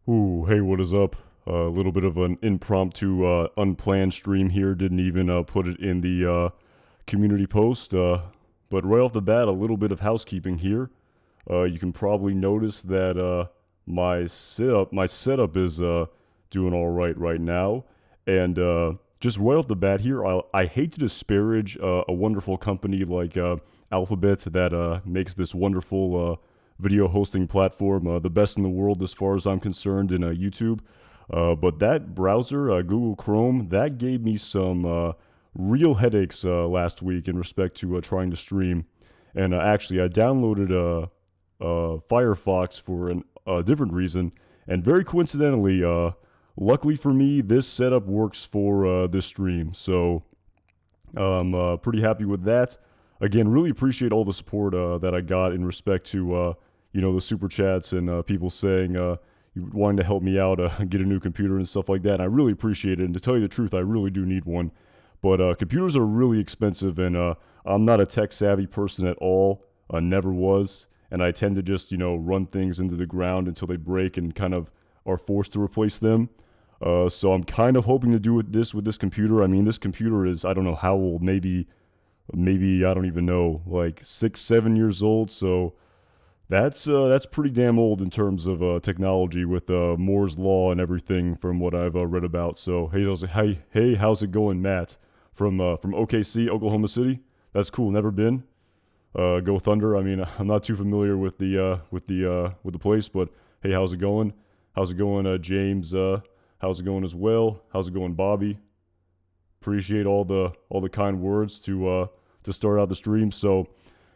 Ooh, hey, what is up? A little bit of an impromptu, unplanned stream here. Didn't even put it in the community post. But right off the bat, a little bit of housekeeping here. You can probably notice that my setup is doing all right now. And just right off the bat here, I hate to disparage a wonderful company like Alphabet that makes this wonderful video hosting platform, the best in the world as far as I'm concerned in YouTube. But that browser, Google Chrome, that gave me some real headaches last week in respect to trying to stream. And actually, I downloaded Firefox for a different reason. And very coincidentally, luckily for me, this setup works for this stream. So I'm pretty happy with that. Again, really appreciate all the support that I got in respect to the super chats and people saying you wanting to help me out, get a new computer and stuff like that. And I really appreciate it. And to tell you the truth, I really do need one. But computers are really expensive, and I'm not a tech savvy person at all. Never was, and I tend to just run things into the ground until they break and kind of are forced to replace them. So I'm kind of hoping to do with this computer. I mean, this computer is, I don't know how old, maybe I don't even know, like 6-7 years old. So that's pretty damn old in terms of technology with Moore's law and everything from what I've read about. So hey, how's it going, Matt from OKC, Oklahoma City? That's cool. Never been. Go Thunder. I mean, I'm not too familiar with the place, but hey, how's it going? How's it going, James? How's it going as well? How's it going, Bobby? Appreciate all the kind words to start out the stream. So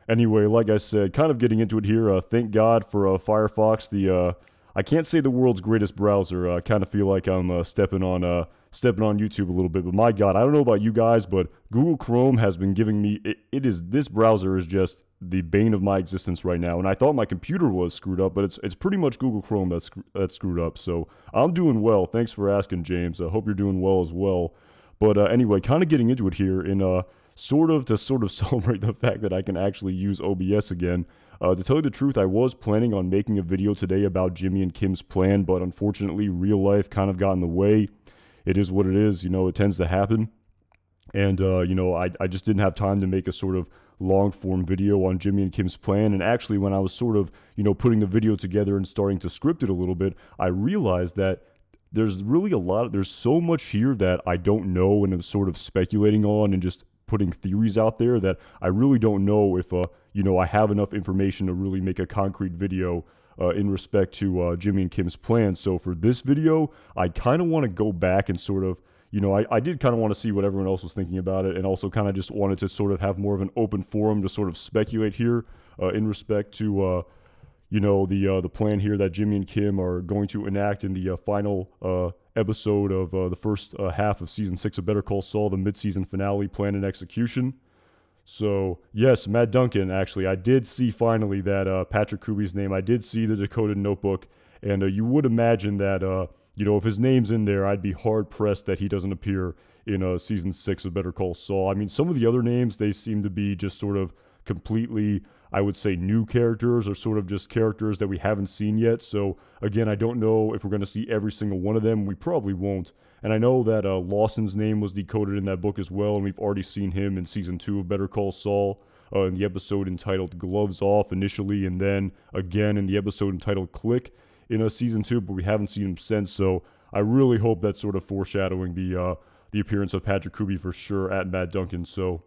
anyway, like I said, kind of getting into it here. Thank God for Firefox. I can't say the world's greatest browser. I kind of feel like I'm stepping on YouTube a little bit. But my God, I don't know about you guys, but Google Chrome has been giving me. This browser is just the bane of my existence right now. And I thought my computer was screwed up, but it's pretty much Google Chrome that's screwed up. So I'm doing well. Thanks for asking, James. I hope you're doing well as well. But anyway, kind of getting into it here in sort of celebrate the fact that I can actually use OBS again. To tell you the truth, I was planning on making a video today about Jimmy and Kim's plan, but unfortunately, real life kind of got in the way. It is what it is, it tends to happen. And, I just didn't have time to make a sort of long form video on Jimmy and Kim's plan. And actually, when I was sort of, putting the video together and starting to script it a little bit, I realized that there's really there's so much here that I don't know and I'm sort of speculating on and just putting theories out there that I really don't know if, I have enough information to really make a concrete video in respect to Jimmy and Kim's plan. So for this video, I kind of want to go back and sort of, I did kind of want to see what everyone else was thinking about it, and also kind of just wanted to sort of have more of an open forum to sort of speculate here in respect to, the plan here that Jimmy and Kim are going to enact in the final episode of the first half of Season 6 of Better Call Saul, the mid-season finale, plan and execution. So, yes, Matt Duncan, actually, I did see finally that Patrick Kubi's name. I did see the decoded notebook, and you would imagine that, if his name's in there, I'd be hard-pressed that he doesn't appear in Season 6 of Better Call Saul. I mean, some of the other names, they seem to be just sort of completely, I would say, new characters or sort of just characters that we haven't seen yet. So, again, I don't know if we're going to see every single one of them. We probably won't. And I know that Lawson's name was decoded in that book as well, and we've already seen him in Season 2 of Better Call Saul in the episode entitled Gloves Off initially, and then again in the episode entitled Click in Season 2, but we haven't seen him since. So I really hope that's sort of foreshadowing the appearance of Patrick Kubi for sure at Matt Duncan. So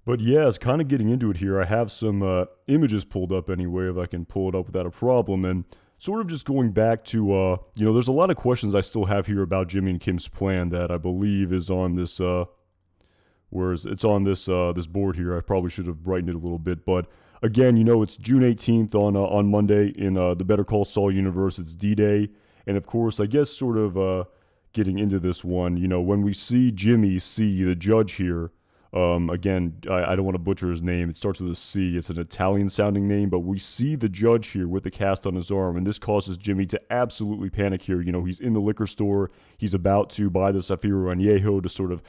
but yeah, it's kind of getting into it here. I have some images pulled up anyway, if I can pull it up without a problem. And sort of just going back to, there's a lot of questions I still have here about Jimmy and Kim's plan that I believe is on this, it's on this board here. I probably should have brightened it a little bit. But again, it's June 18th on Monday in the Better Call Saul universe. It's D-Day. And of course, I guess sort of getting into this one, when we see Jimmy see the judge here, again, I don't want to butcher his name. It starts with a C. It's an Italian-sounding name, but we see the judge here with the cast on his arm, and this causes Jimmy to absolutely panic here. He's in the liquor store. He's about to buy the Zafiro Añejo to sort of,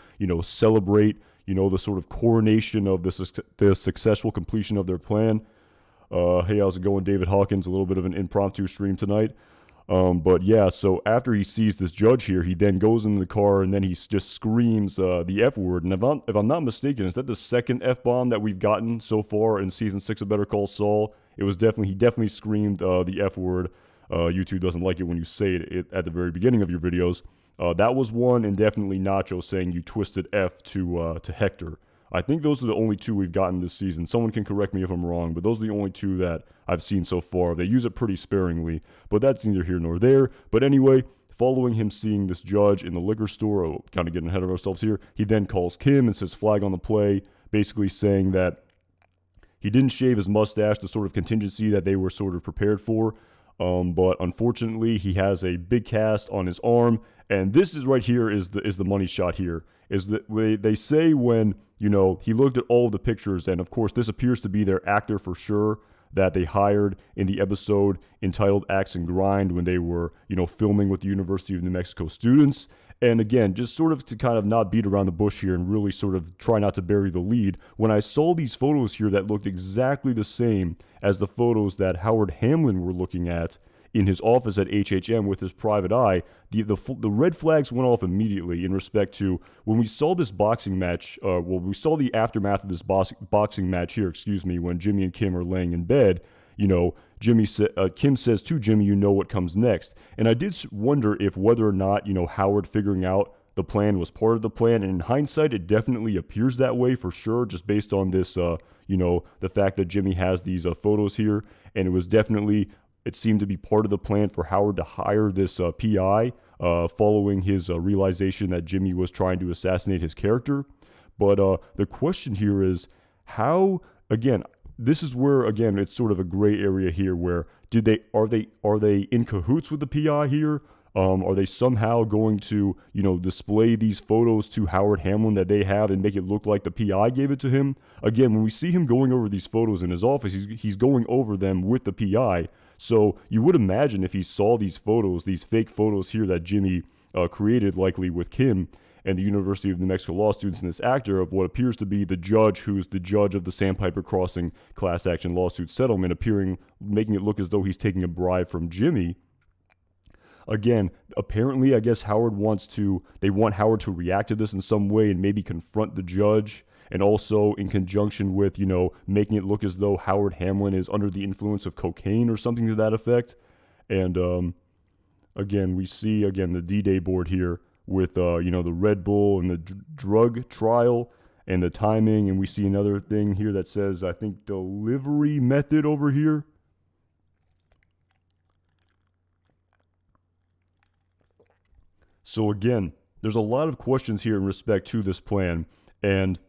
celebrate, the sort of coronation of the successful completion of their plan. Hey, how's it going, David Hawkins? A little bit of an impromptu stream tonight. But yeah, so after he sees this judge here, he then goes into the car and then he just screams the F word. And if I'm not mistaken, is that the second F bomb that we've gotten so far in season 6 of Better Call Saul? He definitely screamed the F word. YouTube doesn't like it when you say it at the very beginning of your videos. That was one, and definitely Nacho saying you twisted F to Hector. I think those are the only two we've gotten this season. Someone can correct me if I'm wrong, but those are the only two that I've seen so far. They use it pretty sparingly, but that's neither here nor there. But anyway, following him seeing this judge in the liquor store, kind of getting ahead of ourselves here, he then calls Kim and says flag on the play, basically saying that he didn't shave his mustache, the sort of contingency that they were sort of prepared for. But unfortunately, he has a big cast on his arm, and this is right here is the money shot here. Is that they say when he looked at all of the pictures, and of course this appears to be their actor for sure that they hired in the episode entitled Axe and Grind when they were filming with the University of New Mexico students. And again, just sort of to kind of not beat around the bush here and really sort of try not to bury the lead, when I saw these photos here that looked exactly the same as the photos that Howard Hamlin were looking at in his office at HHM with his private eye, the red flags went off immediately in respect to when we saw this boxing match, we saw the aftermath of this boxing match here, when Jimmy and Kim are laying in bed, Kim says to Jimmy, what comes next. And I did wonder if whether or not, Howard figuring out the plan was part of the plan. And in hindsight, it definitely appears that way for sure, just based on this, the fact that Jimmy has these photos here. And it seemed to be part of the plan for Howard to hire this PI following his realization that Jimmy was trying to assassinate his character. But the question here is how, again, this is where, again, it's sort of a gray area here where are they in cahoots with the PI here? Are they somehow going to, display these photos to Howard Hamlin that they have and make it look like the PI gave it to him? Again, when we see him going over these photos in his office, he's going over them with the PI. So you would imagine if he saw these photos, these fake photos here that Jimmy created, likely with Kim and the University of New Mexico law students and this actor, of what appears to be the judge who's the judge of the Sandpiper Crossing class action lawsuit settlement, making it look as though he's taking a bribe from Jimmy. Again, apparently, I guess they want Howard to react to this in some way and maybe confront the judge, and also in conjunction with, making it look as though Howard Hamlin is under the influence of cocaine or something to that effect. And again, we see, the D-Day board here with, the Red Bull and the drug trial and the timing. And we see another thing here that says, I think, delivery method over here. So again, there's a lot of questions here in respect to this plan, and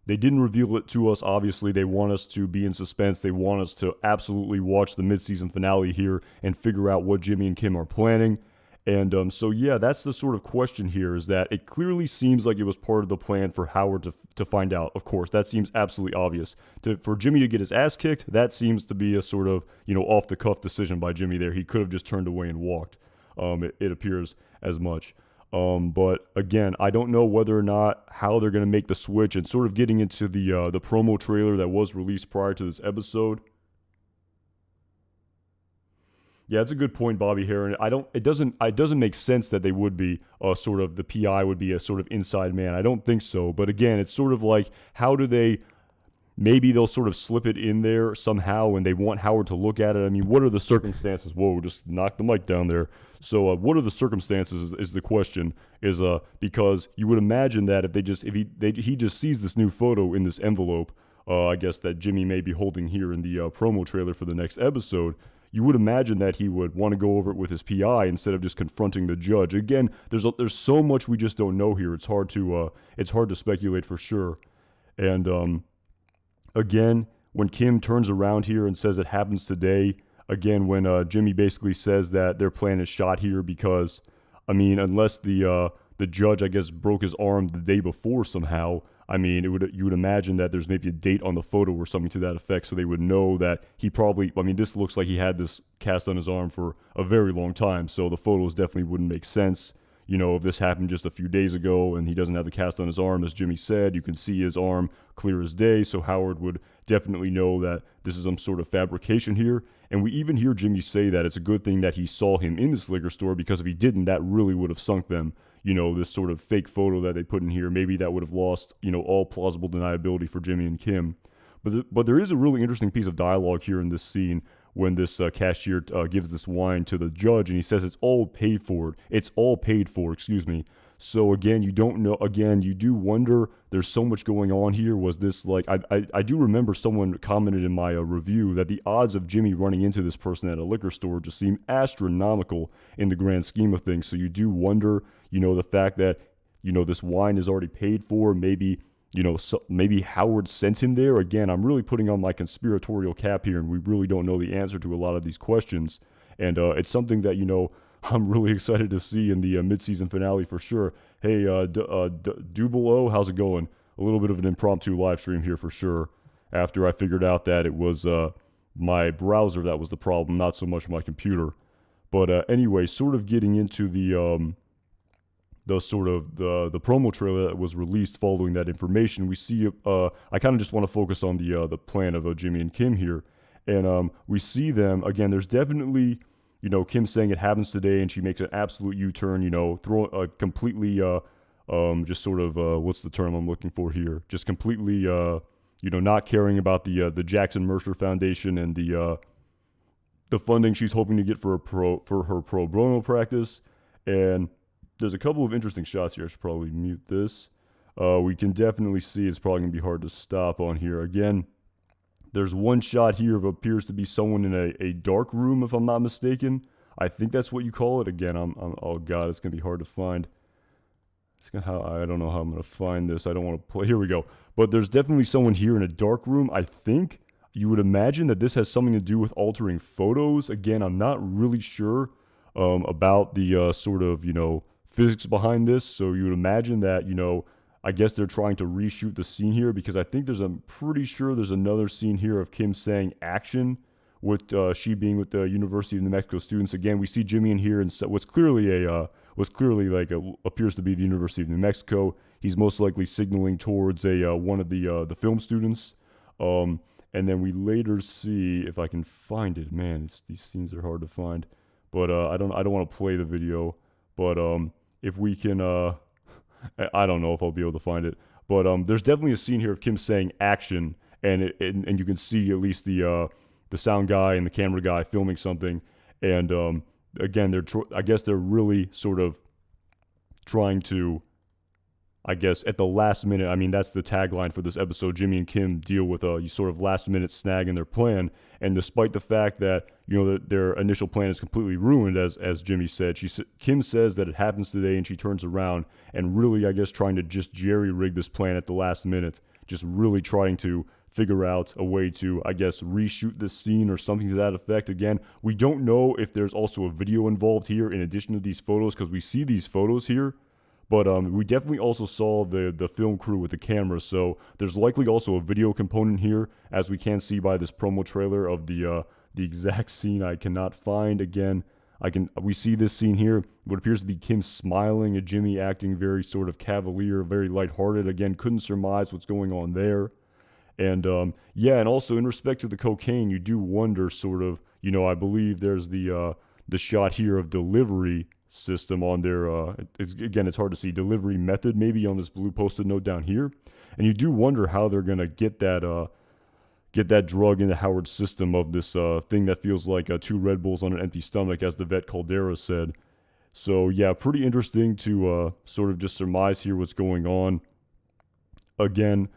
they didn't reveal it to us. Obviously, they want us to be in suspense. They want us to absolutely watch the mid-season finale here and figure out what Jimmy and Kim are planning. And so, yeah, that's the sort of question here, is that it clearly seems like it was part of the plan for Howard to find out. Of course, that seems absolutely obvious. For Jimmy to get his ass kicked, that seems to be a sort of, off-the-cuff decision by Jimmy there. He could have just turned away and walked. It appears as much. But again, I don't know whether or not how they're going to make the switch, and sort of getting into the promo trailer that was released prior to this episode. Yeah, that's a good point, Bobby Heron. It doesn't make sense that they would be sort of the PI would be a sort of inside man. I don't think so. But again, it's sort of like, how do they? Maybe they'll sort of slip it in there somehow, and they want Howard to look at it. I mean, what are the circumstances? Whoa, just knocked the mic down there. So what are the circumstances is the question, because you would imagine that if he just sees this new photo in this envelope, I guess that Jimmy may be holding here in the promo trailer for the next episode, you would imagine that he would want to go over it with his PI instead of just confronting the judge. Again, there's so much we just don't know here. It's hard to speculate for sure. And again, when Kim turns around here and says it happens today, again, when Jimmy basically says that their plan is shot here because, I mean, unless the judge, I guess, broke his arm the day before somehow, I mean, you would imagine that there's maybe a date on the photo or something to that effect, so they would know that he probably, I mean, this looks like he had this cast on his arm for a very long time, so the photos definitely wouldn't make sense. if this happened just a few days ago and he doesn't have the cast on his arm, as Jimmy said, you can see his arm clear as day. So Howard would definitely know that this is some sort of fabrication here. And we even hear Jimmy say that it's a good thing that he saw him in this liquor store, because if he didn't, that really would have sunk them. This sort of fake photo that they put in here, maybe that would have lost, all plausible deniability for Jimmy and Kim. But there is a really interesting piece of dialogue here in this scene when this cashier gives this wine to the judge, and he says it's all paid for. It's all paid for, excuse me. So again, you don't know. Again, you do wonder. There's so much going on here. Was this like I do remember someone commented in my review that the odds of Jimmy running into this person at a liquor store just seem astronomical in the grand scheme of things. So you do wonder, the fact that this wine is already paid for. Maybe maybe Howard sent him there. Again, I'm really putting on my conspiratorial cap here, and we really don't know the answer to a lot of these questions. And it's something that I'm really excited to see in the mid-season finale for sure. Hey, Dubelo, how's it going? A little bit of an impromptu live stream here for sure. After I figured out that it was my browser that was the problem, not so much my computer. But anyway, sort of getting into the promo trailer that was released following that information, we see. I kind of just want to focus on the plan of Jimmy and Kim here, and we see them again. There's definitely. Kim saying it happens today, and she makes an absolute U-turn, throw completely, just sort of, what's the term I'm looking for here? Just completely, not caring about the Jackson Mercer Foundation and the funding she's hoping to get for her pro bono practice. And there's a couple of interesting shots here. I should probably mute this. We can definitely see it's probably going to be hard to stop on here. Again, there's one shot here of appears to be someone in a dark room, if I'm not mistaken. I think that's what you call it. Again, oh god, it's gonna be hard to find. I don't know how I'm gonna find this. I don't want to play. Here we go. But there's definitely someone here in a dark room. I think you would imagine that this has something to do with altering photos. Again, I'm not really sure about the sort of physics behind this. So you would imagine that I guess they're trying to reshoot the scene here, because I think I'm pretty sure there's another scene here of Kim saying action with she being with the University of New Mexico students. Again, we see Jimmy in here and what's clearly appears to be the University of New Mexico. He's most likely signaling towards one of the film students. And then we later see, if I can find it. Man, these scenes are hard to find. But I don't want to play the video. But if we can. I don't know if I'll be able to find it, but there's definitely a scene here of Kim saying action, and you can see at least the sound guy and the camera guy filming something, and again I guess they're really sort of trying to, I guess at the last minute. I mean, that's the tagline for this episode. Jimmy and Kim deal with a sort of last minute snag in their plan, and despite the fact that their initial plan is completely ruined, as Jimmy said, Kim says that it happens today, and she turns around and really, I guess, trying to just jerry-rig this plan at the last minute, just really trying to figure out a way to, I guess, reshoot this scene or something to that effect. Again, we don't know if there's also a video involved here in addition to these photos, because we see these photos here. But we definitely also saw the film crew with the camera, so there's likely also a video component here, as we can see by this promo trailer of the exact scene I cannot find. Again, we see this scene here, what appears to be Kim smiling at Jimmy, acting very sort of cavalier, very lighthearted. Again, couldn't surmise what's going on there. And and also in respect to the cocaine, you do wonder sort of, I believe there's the shot here of delivery system on their it's hard to see, delivery method maybe on this blue post-it note down here, and you do wonder how they're gonna get that drug into Howard's system of this thing that feels like 2 Red Bulls on an empty stomach, as the vet Caldera said. So yeah, pretty interesting to sort of just surmise here what's going on. Again,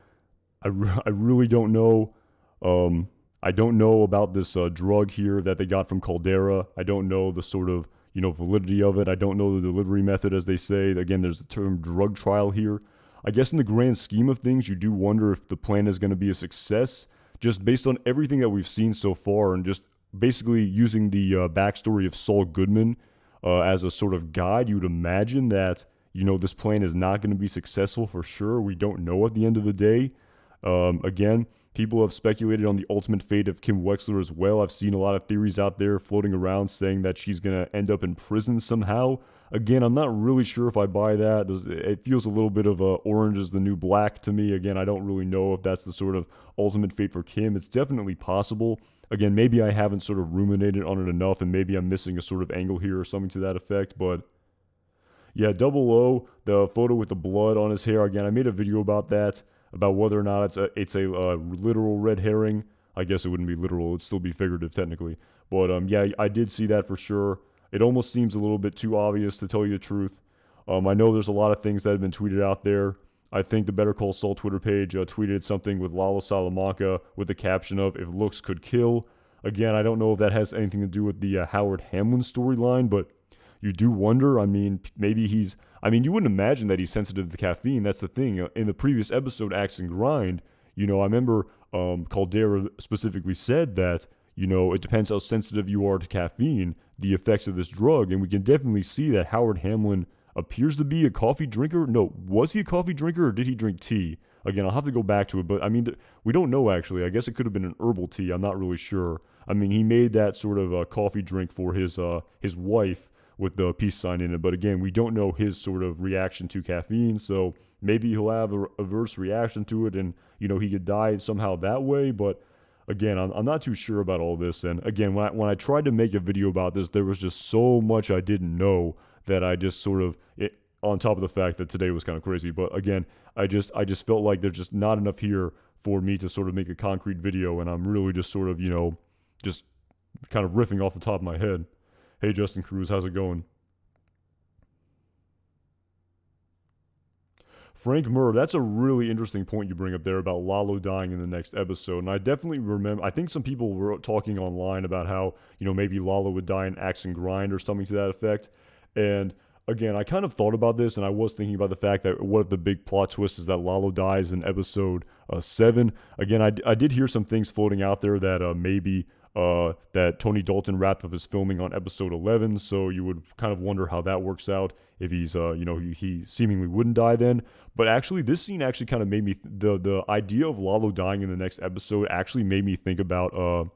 I really don't know. I don't know about this drug here that they got from Caldera. I don't know the sort of validity of it. I don't know the delivery method, as they say. Again, there's the term drug trial here. I guess in the grand scheme of things, you do wonder if the plan is going to be a success, just based on everything that we've seen so far, and just basically using the backstory of Saul Goodman as a sort of guide. You would imagine that, this plan is not going to be successful for sure. We don't know at the end of the day. Again, people have speculated on the ultimate fate of Kim Wexler as well. I've seen a lot of theories out there floating around saying that she's going to end up in prison somehow. Again, I'm not really sure if I buy that. It feels a little bit of orange is the new black to me. Again, I don't really know if that's the sort of ultimate fate for Kim. It's definitely possible. Again, maybe I haven't sort of ruminated on it enough, and maybe I'm missing a sort of angle here or something to that effect, but yeah, Double O, the photo with the blood on his hair. Again, I made a video about that, about whether or not it's a literal red herring. I guess it wouldn't be literal; it'd still be figurative technically. But yeah, I did see that for sure. It almost seems a little bit too obvious to tell you the truth. I know there's a lot of things that have been tweeted out there. I think the Better Call Saul Twitter page tweeted something with Lalo Salamanca with the caption of "If looks could kill." Again, I don't know if that has anything to do with the Howard Hamlin storyline, but you do wonder. I mean, maybe you wouldn't imagine that he's sensitive to caffeine. That's the thing. In the previous episode, Axe and Grind, I remember Caldera specifically said that, it depends how sensitive you are to caffeine, the effects of this drug. And we can definitely see that Howard Hamlin appears to be a coffee drinker. No, was he a coffee drinker or did he drink tea? Again, I'll have to go back to it, but I mean, we don't know actually. I guess it could have been an herbal tea. I'm not really sure. I mean, he made that sort of coffee drink for his wife with the peace sign in it. But again, we don't know his sort of reaction to caffeine, so maybe he'll have a adverse reaction to it, and he could die somehow that way. But again, I'm not too sure about all this. And again, when I tried to make a video about this, there was just so much I didn't know that I just sort of on top of the fact that today was kind of crazy. But again, I just felt like there's just not enough here for me to sort of make a concrete video, and I'm really just sort of just kind of riffing off the top of my head. Hey, Justin Cruz, how's it going? Frank Murr, that's a really interesting point you bring up there about Lalo dying in the next episode. And I definitely remember, I think some people were talking online about how, maybe Lalo would die in Axe and Grind or something to that effect. And again, I kind of thought about this, and I was thinking about the fact that what if the big plot twist is that Lalo dies in episode 7. Again, I did hear some things floating out there that maybe that Tony Dalton wrapped up his filming on episode 11, so you would kind of wonder how that works out if he's, he seemingly wouldn't die then. But actually, this scene actually kind of made me, the idea of Lalo dying in the next episode actually made me think about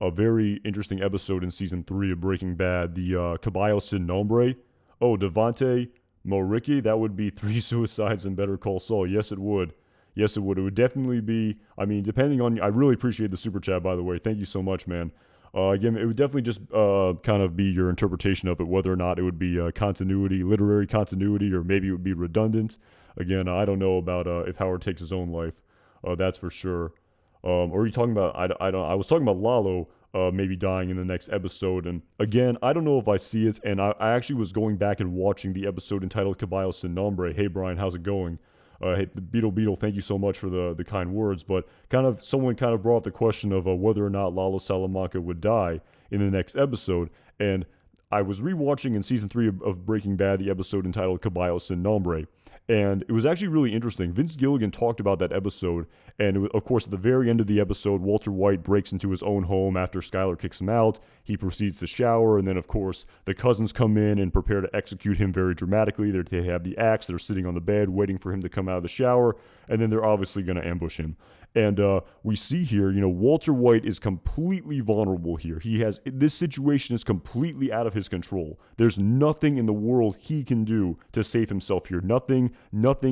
a very interesting episode in season 3 of Breaking Bad, the Caballo Sin Nombre. Oh, Devante Moricki, that would be 3 suicides in Better Call Saul. Yes, it would. Yes, it would. It would definitely be, I mean, depending on, I really appreciate the super chat, by the way. Thank you so much, man. Again, it would definitely just kind of be your interpretation of it, whether or not it would be continuity, literary continuity, or maybe it would be redundant. Again, I don't know about if Howard takes his own life. That's for sure. Or are you talking about, I was talking about Lalo maybe dying in the next episode. And again, I don't know if I see it. And I actually was going back and watching the episode entitled Caballo Sin Nombre. Hey, Brian, how's it going? Hey, Beetle, thank you so much for the kind words. But someone kind of brought up the question of whether or not Lalo Salamanca would die in the next episode. And I was rewatching in season 3 of Breaking Bad the episode entitled Caballo Sin Nombre. And it was actually really interesting. Vince Gilligan talked about that episode. And of course, at the very end of the episode, Walter White breaks into his own home after Skyler kicks him out. He proceeds to shower. And then, of course, the cousins come in and prepare to execute him very dramatically. They have the axe. They're sitting on the bed waiting for him to come out of the shower. And then they're obviously going to ambush him. And we see here, Walter White is completely vulnerable here. This situation is completely out of his control. There's nothing in the world he can do to save himself here. Nothing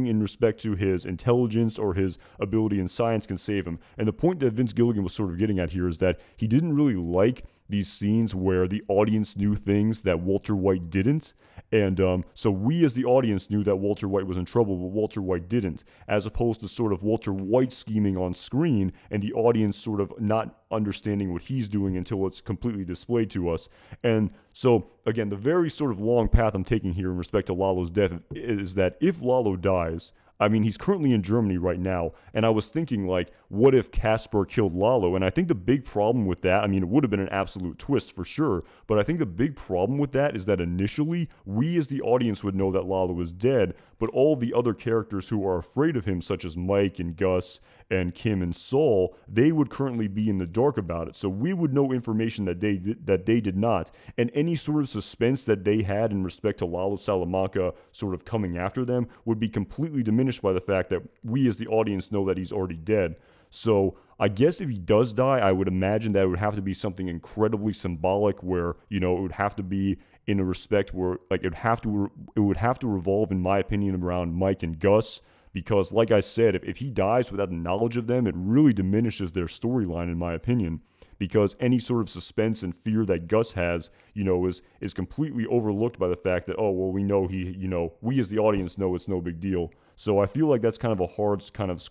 in respect to his intelligence or his ability in science can save him. And the point that Vince Gilligan was sort of getting at here is that he didn't really like these scenes where the audience knew things that Walter White didn't. And so we as the audience knew that Walter White was in trouble, but Walter White didn't, as opposed to sort of Walter White scheming on screen and the audience sort of not understanding what he's doing until it's completely displayed to us. And so, again, the very sort of long path I'm taking here in respect to Lalo's death is that if Lalo dies, I mean, he's currently in Germany right now, and I was thinking, like, what if Casper killed Lalo? And I think the big problem with that, I mean, it would have been an absolute twist for sure, but I think the big problem with that is that initially, we as the audience would know that Lalo was dead, but all the other characters who are afraid of him, such as Mike and Gus and Kim and Saul, they would currently be in the dark about it. So we would know information that they did not, and any sort of suspense that they had in respect to Lalo Salamanca sort of coming after them would be completely diminished by the fact that we as the audience know that he's already dead. So I guess if he does die, I would imagine that it would have to be something incredibly symbolic, where it would have to be in a respect where like it would have to revolve, in my opinion, around Mike and Gus. Because, like I said, if he dies without the knowledge of them, it really diminishes their storyline, in my opinion. Because any sort of suspense and fear that Gus has, is completely overlooked by the fact that, oh, well, we know we as the audience know it's no big deal. So I feel like that's kind of a hard kind of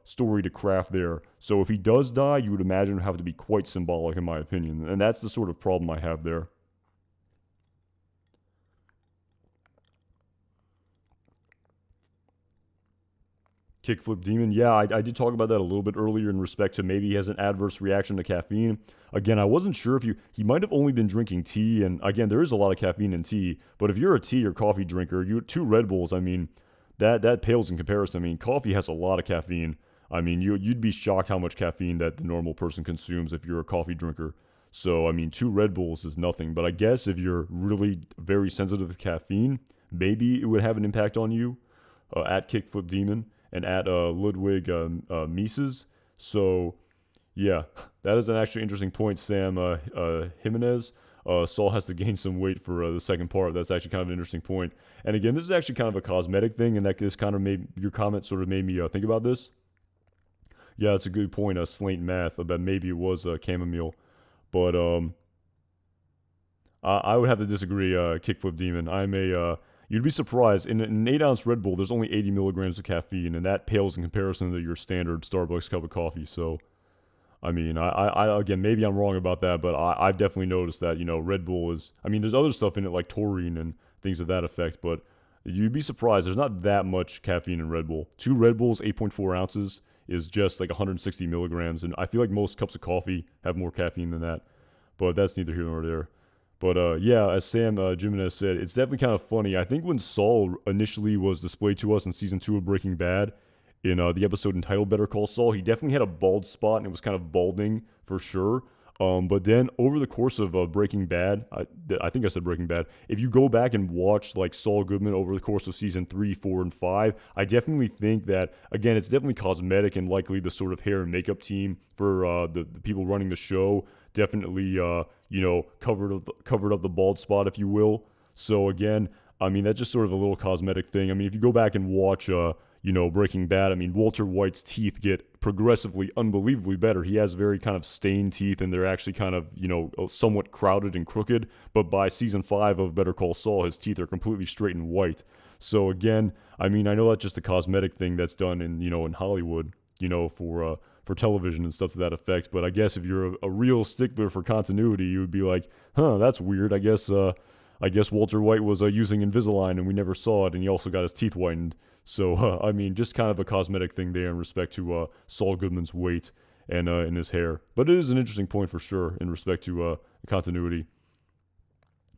story to craft there. So if he does die, you would imagine it would have to be quite symbolic, in my opinion. And that's the sort of problem I have there. Kickflip Demon. Yeah, I did talk about that a little bit earlier in respect to maybe he has an adverse reaction to caffeine. Again, I wasn't sure if he might have only been drinking tea, and again, there is a lot of caffeine in tea, but if you're a tea or coffee drinker, two Red Bulls, I mean, that pales in comparison. I mean, coffee has a lot of caffeine. I mean, you'd be shocked how much caffeine that the normal person consumes if you're a coffee drinker. So, I mean, two Red Bulls is nothing, but I guess if you're really very sensitive to caffeine, maybe it would have an impact on you, at Kickflip Demon. And at Ludwig Mises. So, yeah, that is an actually interesting point, Sam Jimenez. Saul has to gain some weight for the second part. That's actually kind of an interesting point. And again, this is actually kind of a cosmetic thing, and that this kind of made your comment sort of made me think about this. Yeah, that's a good point. Slaint Math about maybe it was chamomile, but I would have to disagree. Kickflip Demon. You'd be surprised. In an 8-ounce Red Bull, there's only 80 milligrams of caffeine, and that pales in comparison to your standard Starbucks cup of coffee. So, I mean, I again, maybe I'm wrong about that, but I've definitely noticed that, Red Bull is, I mean, there's other stuff in it like taurine and things of that effect, but you'd be surprised. There's not that much caffeine in Red Bull. Two Red Bulls, 8.4 ounces, is just like 160 milligrams, and I feel like most cups of coffee have more caffeine than that, but that's neither here nor there. But yeah, as Sam Jimenez said, it's definitely kind of funny. I think when Saul initially was displayed to us in season 2 of Breaking Bad, in the episode entitled Better Call Saul, he definitely had a bald spot, and it was kind of balding for sure. But then over the course of Breaking Bad, I think I said Breaking Bad, if you go back and watch like Saul Goodman over the course of season 3, 4, and 5, I definitely think that, again, it's definitely cosmetic, and likely the sort of hair and makeup team for the people running the show definitely covered up the bald spot, if you will. So again, I mean, that's just sort of a little cosmetic thing. I mean, if you go back and watch Breaking Bad, I mean, Walter White's teeth get progressively unbelievably better. He has very kind of stained teeth, and they're actually kind of, somewhat crowded and crooked. But by season 5 of Better Call Saul, his teeth are completely straight and white. So again, I mean, I know that's just a cosmetic thing that's done in Hollywood, for television and stuff to that effect. But I guess if you're a real stickler for continuity, you would be like, huh, that's weird. I guess Walter White was using Invisalign and we never saw it, and he also got his teeth whitened. So, I mean, just kind of a cosmetic thing there in respect to Saul Goodman's weight and in his hair. But it is an interesting point for sure in respect to continuity.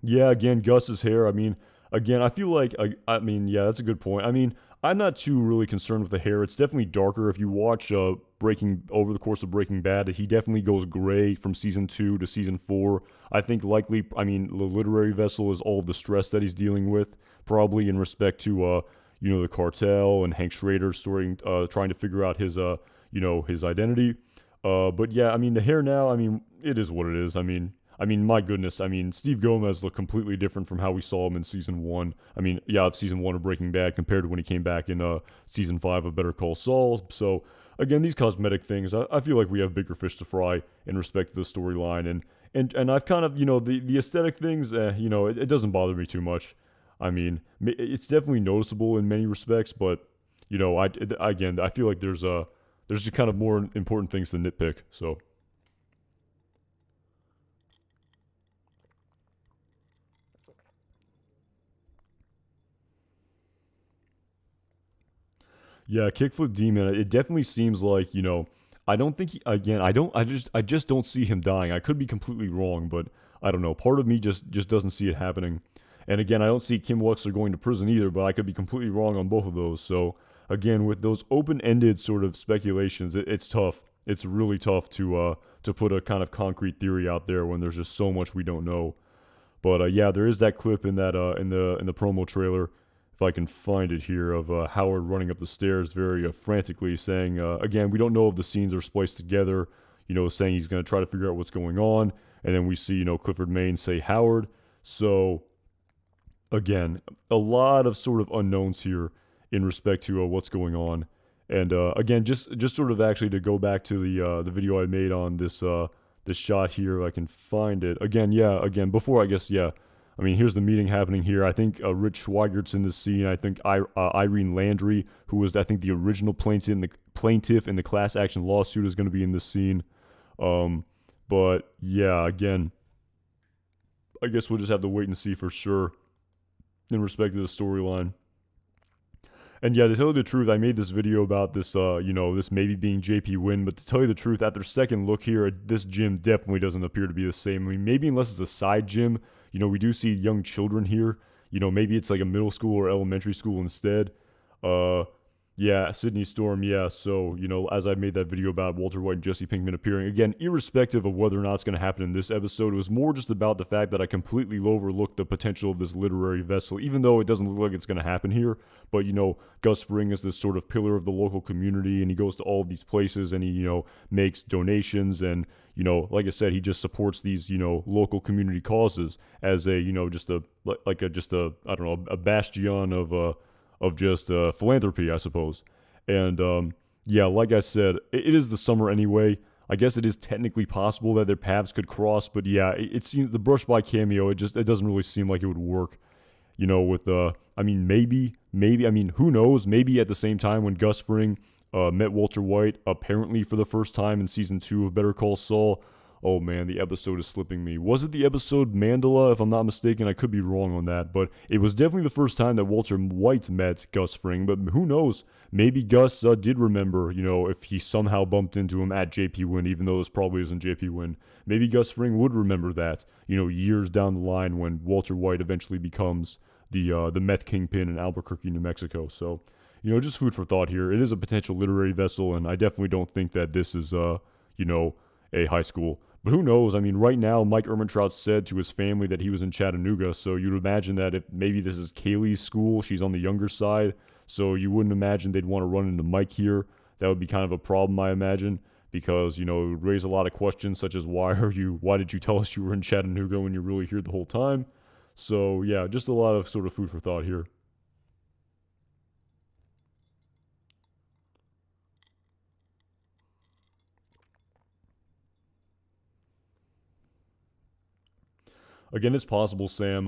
Yeah, again, Gus's hair, I mean, again, I feel like, yeah, that's a good point. I mean, I'm not too really concerned with the hair. It's definitely darker. If you watch over the course of Breaking Bad, he definitely goes gray from season 2 to season 4. I think likely, I mean, the literary vessel is all of the stress that he's dealing with, probably in respect to, the cartel and Hank Schrader story, trying to figure out his, his identity. But yeah, I mean, the hair now, I mean, it is what it is. I mean, my goodness. I mean, Steve Gomez looked completely different from how we saw him in season 1. I mean, yeah, of season 1 of Breaking Bad compared to when he came back in season 5 of Better Call Saul. So, again, these cosmetic things, I feel like we have bigger fish to fry in respect to the storyline. And I've kind of, the aesthetic things, it doesn't bother me too much. I mean, it's definitely noticeable in many respects, but, I feel like there's just kind of more important things to nitpick, so. Yeah, Kickflip Demon. It definitely seems like I don't think I just don't see him dying. I could be completely wrong, but I don't know. Part of me just doesn't see it happening. And again, I don't see Kim Wexler going to prison either, but I could be completely wrong on both of those. So again, with those open-ended sort of speculations, it's tough. It's really tough to put a kind of concrete theory out there when there's just so much we don't know. But yeah, there is that clip in that in the promo trailer, if I can find it here, of Howard running up the stairs very frantically, saying, again, we don't know if the scenes are spliced together. Saying he's going to try to figure out what's going on, and then we see Clifford Maine say Howard. So again, a lot of sort of unknowns here in respect to what's going on. And again, just sort of actually to go back to the video I made on this shot here, if I can find it. Again, before I guess, I mean, here's the meeting happening here. I think Rich Schweigert's in this scene. I think Irene Landry, who was, I think, the original plaintiff in the class action lawsuit, is going to be in this scene. But yeah, again, I guess we'll just have to wait and see for sure in respect to the storyline. And yeah, to tell you the truth, I made this video about this, this maybe being JP Wynn, but to tell you the truth, after second look here, this gym definitely doesn't appear to be the same. I mean, maybe unless it's a side gym, we do see young children here. Maybe it's like a middle school or elementary school instead. Yeah, Sydney Storm, yeah. So, as I made that video about Walter White and Jesse Pinkman appearing, again, irrespective of whether or not it's going to happen in this episode, it was more just about the fact that I completely overlooked the potential of this literary vessel, even though it doesn't look like it's going to happen here. But, Gus Fring is this sort of pillar of the local community, and he goes to all of these places, and he, makes donations, and, like I said, he just supports these, local community causes as a, just a I don't know, a bastion of just philanthropy, I suppose. And yeah, like I said, it is the summer anyway. I guess it is technically possible that their paths could cross, but yeah, it seems the brush by cameo, it doesn't really seem like it would work. With I mean, maybe, I mean, who knows? Maybe at the same time when Gus Fring met Walter White, apparently for the first time in season 2 of Better Call Saul. Oh man, the episode is slipping me. Was it the episode Mandela, if I'm not mistaken? I could be wrong on that, but it was definitely the first time that Walter White met Gus Fring, but who knows? Maybe Gus did remember, if he somehow bumped into him at JP Wynn, even though this probably isn't JP Wynn. Maybe Gus Fring would remember that, years down the line when Walter White eventually becomes the meth kingpin in Albuquerque, New Mexico. So, just food for thought here. It is a potential literary vessel, and I definitely don't think that this is, a high school. But who knows? I mean, right now, Mike Ehrmantraut said to his family that he was in Chattanooga, so you'd imagine that if maybe this is Kaylee's school, she's on the younger side, so you wouldn't imagine they'd want to run into Mike here. That would be kind of a problem, I imagine, because, it would raise a lot of questions, such as why did you tell us you were in Chattanooga when you're really here the whole time? So, yeah, just a lot of sort of food for thought here. Again, it's possible Sam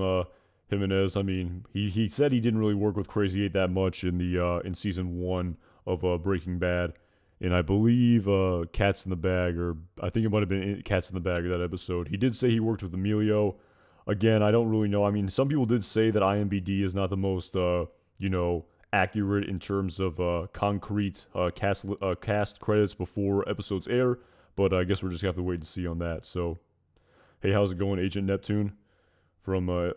Jimenez. I mean, he said he didn't really work with Crazy 8 that much in the in season 1 of Breaking Bad, and I believe Cats in the Bag, or I think it might have been Cats in the Bag, that episode. He did say he worked with Emilio. Again, I don't really know. I mean, some people did say that IMBD is not the most accurate in terms of concrete cast credits before episodes air, but I guess we're just gonna have to wait and see on that. So. Hey, how's it going, Agent Neptune? From oh,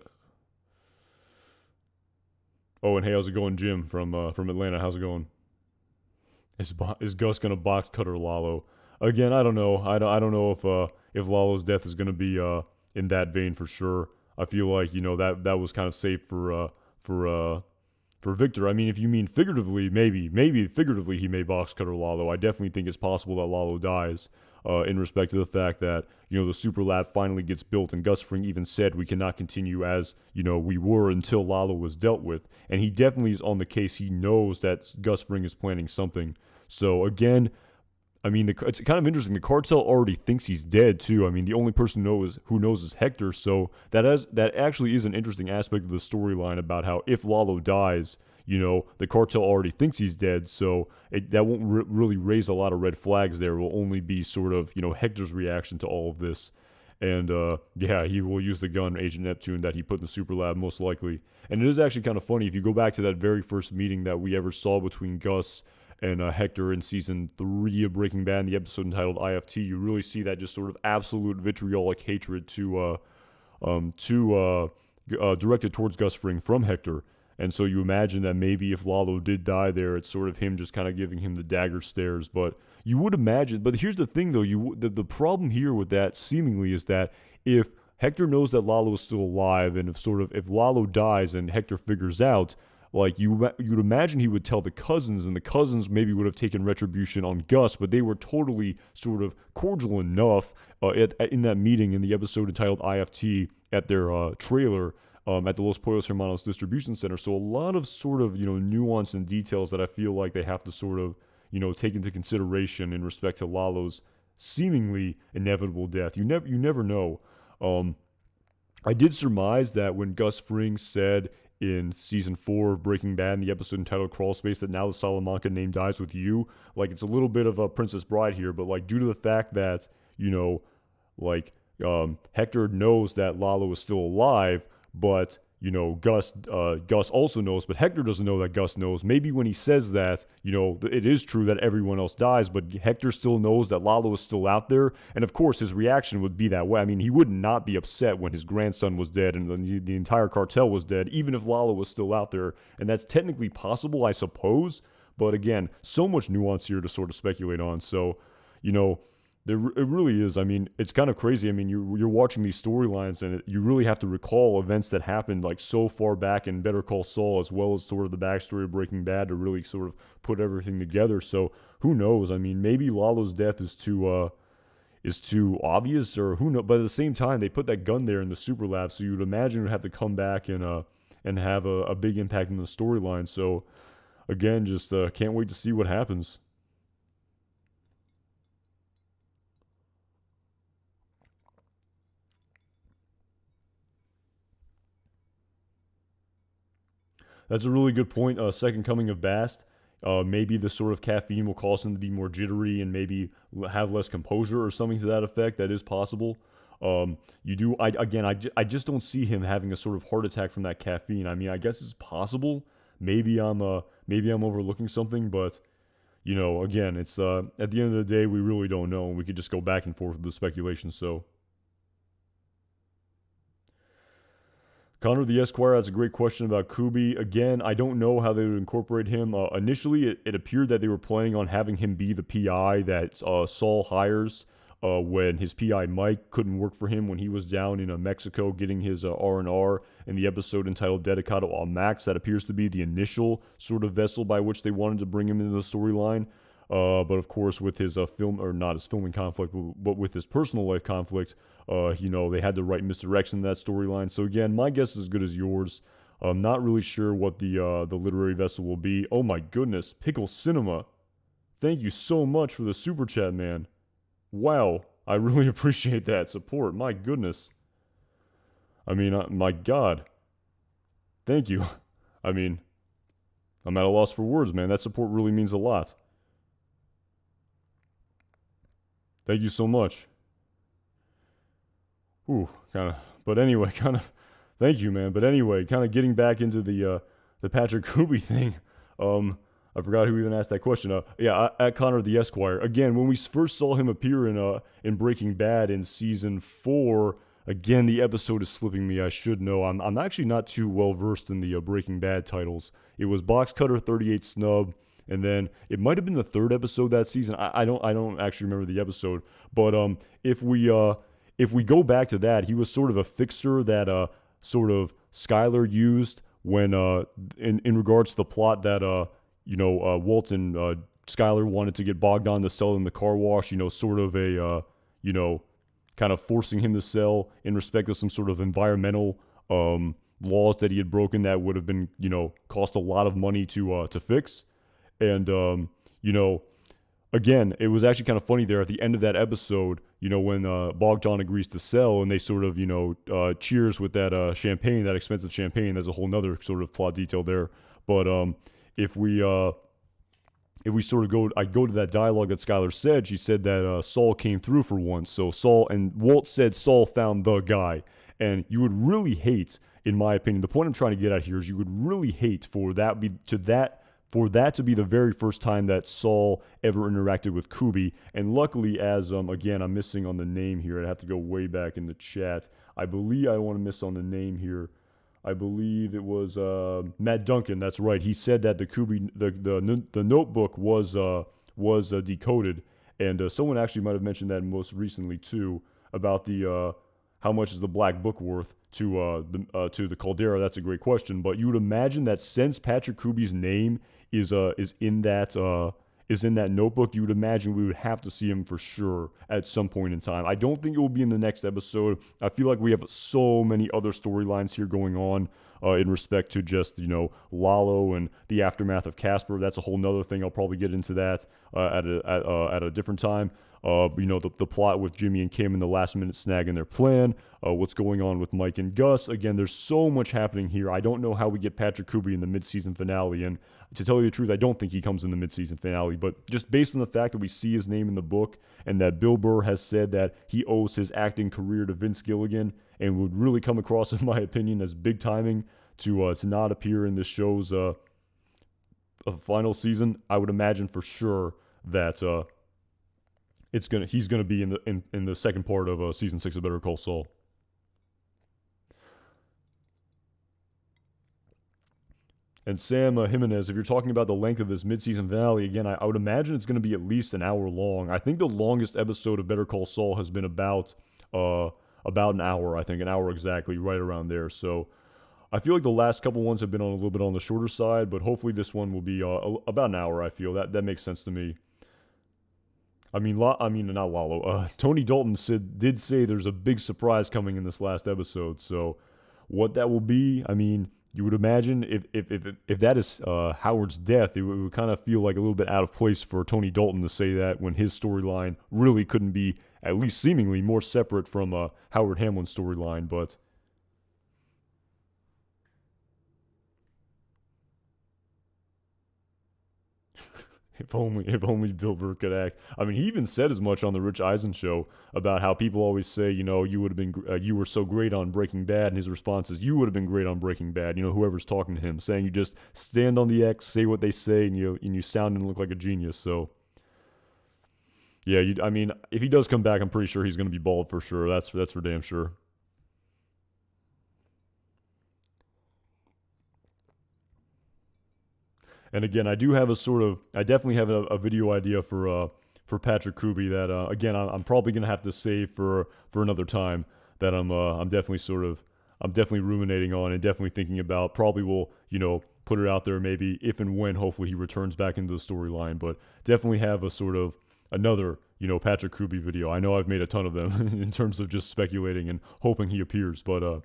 and hey, how's it going, Jim from Atlanta? How's it going? Is Gus gonna box Cutter Lalo? Again, I don't know. I don't know if Lalo's death is gonna be in that vein for sure. I feel like that was kind of safe for Victor. I mean, if you mean figuratively, maybe figuratively he may box Cutter Lalo. I definitely think it's possible that Lalo dies. In respect to the fact that, the super lab finally gets built, and Gus Fring even said we cannot continue as, we were until Lalo was dealt with. And he definitely is on the case. He knows that Gus Fring is planning something. So again, I mean, it's kind of interesting. The cartel already thinks he's dead too. I mean, the only person who knows is Hector. So that actually is an interesting aspect of the storyline about how if Lalo dies, the cartel already thinks he's dead, so that won't really raise a lot of red flags there. It will only be sort of, Hector's reaction to all of this. And, yeah, he will use the gun, Agent Neptune, that he put in the super lab, most likely. And it is actually kind of funny, if you go back to that very first meeting that we ever saw between Gus and Hector in Season 3 of Breaking Bad, the episode entitled IFT, you really see that just sort of absolute vitriolic hatred directed towards Gus Fring from Hector. And so you imagine that maybe if Lalo did die there, it's sort of him just kind of giving him the dagger stares. But you would imagine. But here's the thing, though. The problem here with that seemingly is that if Hector knows that Lalo is still alive, and if Lalo dies and Hector figures out, like you'd imagine he would tell the cousins, and the cousins maybe would have taken retribution on Gus, but they were totally sort of cordial enough in that meeting in the episode entitled IFT at their trailer at the Los Pollos Hermanos distribution center. So a lot of sort of nuance and details that I feel like they have to sort of take into consideration in respect to Lalo's seemingly inevitable death. You never know. I did surmise that when Gus Fring said in season 4 of Breaking Bad in the episode entitled Crawl Space that now the Salamanca name dies with you, like it's a little bit of a Princess Bride here, but like due to the fact that Hector knows that Lalo is still alive, but Gus also knows, but Hector doesn't know that Gus knows. Maybe when he says that, it is true that everyone else dies, but Hector still knows that Lalo is still out there. And of course, his reaction would be that way. I mean, he would not be upset when his grandson was dead and the entire cartel was dead, even if Lalo was still out there. And that's technically possible, I suppose. But again, so much nuance here to sort of speculate on. So, it really is. I mean, it's kind of crazy. I mean, you're watching these storylines, and you really have to recall events that happened like so far back in Better Call Saul, as well as sort of the backstory of Breaking Bad to really sort of put everything together. So who knows? I mean, maybe Lalo's death is too obvious, or who knows? But at the same time, they put that gun there in the super lab, so you'd imagine it would have to come back and have a big impact in the storyline. So again, just can't wait to see what happens. That's a really good point. Second coming of Bast. Maybe the sort of caffeine will cause him to be more jittery and maybe have less composure or something to that effect. That is possible. I just don't see him having a sort of heart attack from that caffeine. I mean, I guess it's possible. Maybe I'm overlooking something, but again, it's at the end of the day, we really don't know, and we could just go back and forth with the speculation. So. Connor the Esquire has a great question about Kubi. Again, I don't know how they would incorporate him. Initially, it appeared that they were planning on having him be the PI that Saul hires when his PI Mike couldn't work for him when he was down in Mexico getting his R&R in the episode entitled Dedicado a Max. That appears to be the initial sort of vessel by which they wanted to bring him into the storyline. But of course, with his not his filming conflict, but with his personal life conflict, they had to write misdirection in that storyline. So again, my guess is as good as yours. I'm not really sure what the literary vessel will be. Oh my goodness, Pickle Cinema. Thank you so much for the super chat, man. Wow, I really appreciate that support. My goodness. I mean, my God. Thank you. I mean, I'm at a loss for words, man. That support really means a lot. Thank you so much. Ooh, but anyway, thank you, man. But anyway, kind of getting back into the Patrick Kubi thing. I forgot who even asked that question. At Connor the Esquire. Again, when we first saw him appear in Breaking Bad in season 4, again, the episode is slipping me. I should know. I'm actually not too well versed in the Breaking Bad titles. It was Box Cutter 38 Snub. And then it might have been the 3rd episode that season. I don't actually remember the episode. But if we go back to that, he was sort of a fixer that sort of Skyler used when in regards to the plot that Walt and Skyler wanted to get Bogdan to sell in the car wash. Sort of a kind of forcing him to sell in respect of some sort of environmental laws that he had broken that would have been cost a lot of money to fix. And, again, it was actually kind of funny there at the end of that episode, when Bogdan agrees to sell and they sort of, cheers with that champagne, that expensive champagne. There's a whole nother sort of plot detail there. But if we sort of I go to that dialogue that Skylar said, she said that Saul came through for once. So Walt said Saul found the guy. And you would really hate, in my opinion, the point I'm trying to get at here is you would really hate for that to be the very first time that Saul ever interacted with Kubi. And luckily, as, again, I'm missing on the name here. I'd have to go way back in the chat. I believe I want to miss on the name here. I believe it was Matt Duncan. That's right. He said that the Kubi, the notebook was decoded, and someone actually might have mentioned that most recently too about the how much is the black book worth to the Caldera. That's a great question, but you would imagine that since Patrick Kubi's name is in that notebook, you would imagine we would have to see him for sure at some point in time. I don't think it will be in the next episode. I feel like we have so many other storylines here going on in respect to just, Lalo and the aftermath of Casper. That's a whole nother thing. I'll probably get into that at a different time. The plot with Jimmy and Kim and the last minute snag in their plan, what's going on with Mike and Gus. Again, there's so much happening here. I don't know how we get Patrick Kubi in the mid-season finale, and to tell you the truth, I don't think he comes in the mid-season finale, but just based on the fact that we see his name in the book and that Bill Burr has said that he owes his acting career to Vince Gilligan and would really come across, in my opinion, as big timing to not appear in this show's final season, I would imagine for sure that he's gonna be in the second part of season 6 of Better Call Saul. And Sam Jimenez, if you're talking about the length of this mid-season finale, again, I would imagine it's going to be at least an hour long. I think the longest episode of Better Call Saul has been about an hour. I think an hour exactly, right around there. So I feel like the last couple ones have been on a little bit on the shorter side, but hopefully this one will be about an hour. I feel that makes sense to me. Not Lalo. Tony Dalton did say there's a big surprise coming in this last episode. So what that will be, you would imagine if that is Howard's death, it would kind of feel like a little bit out of place for Tony Dalton to say that when his storyline really couldn't be, at least seemingly, more separate from Howard Hamlin's storyline. But if only Bill Burr could act. He even said as much on the Rich Eisen show about how people always say, you would have been, you were so great on Breaking Bad, and his response is, you would have been great on Breaking Bad. Whoever's talking to him, saying you just stand on the X, say what they say, and you sound and look like a genius. So, yeah, if he does come back, I'm pretty sure he's going to be bald for sure. That's for damn sure. And again, I definitely have a video idea for Patrick Kubi that again I'm probably gonna have to save for another time. That I'm definitely ruminating on and definitely thinking about. Probably will put it out there maybe if and when hopefully he returns back into the storyline. But definitely have a sort of another Patrick Kubi video. I know I've made a ton of them in terms of just speculating and hoping he appears, but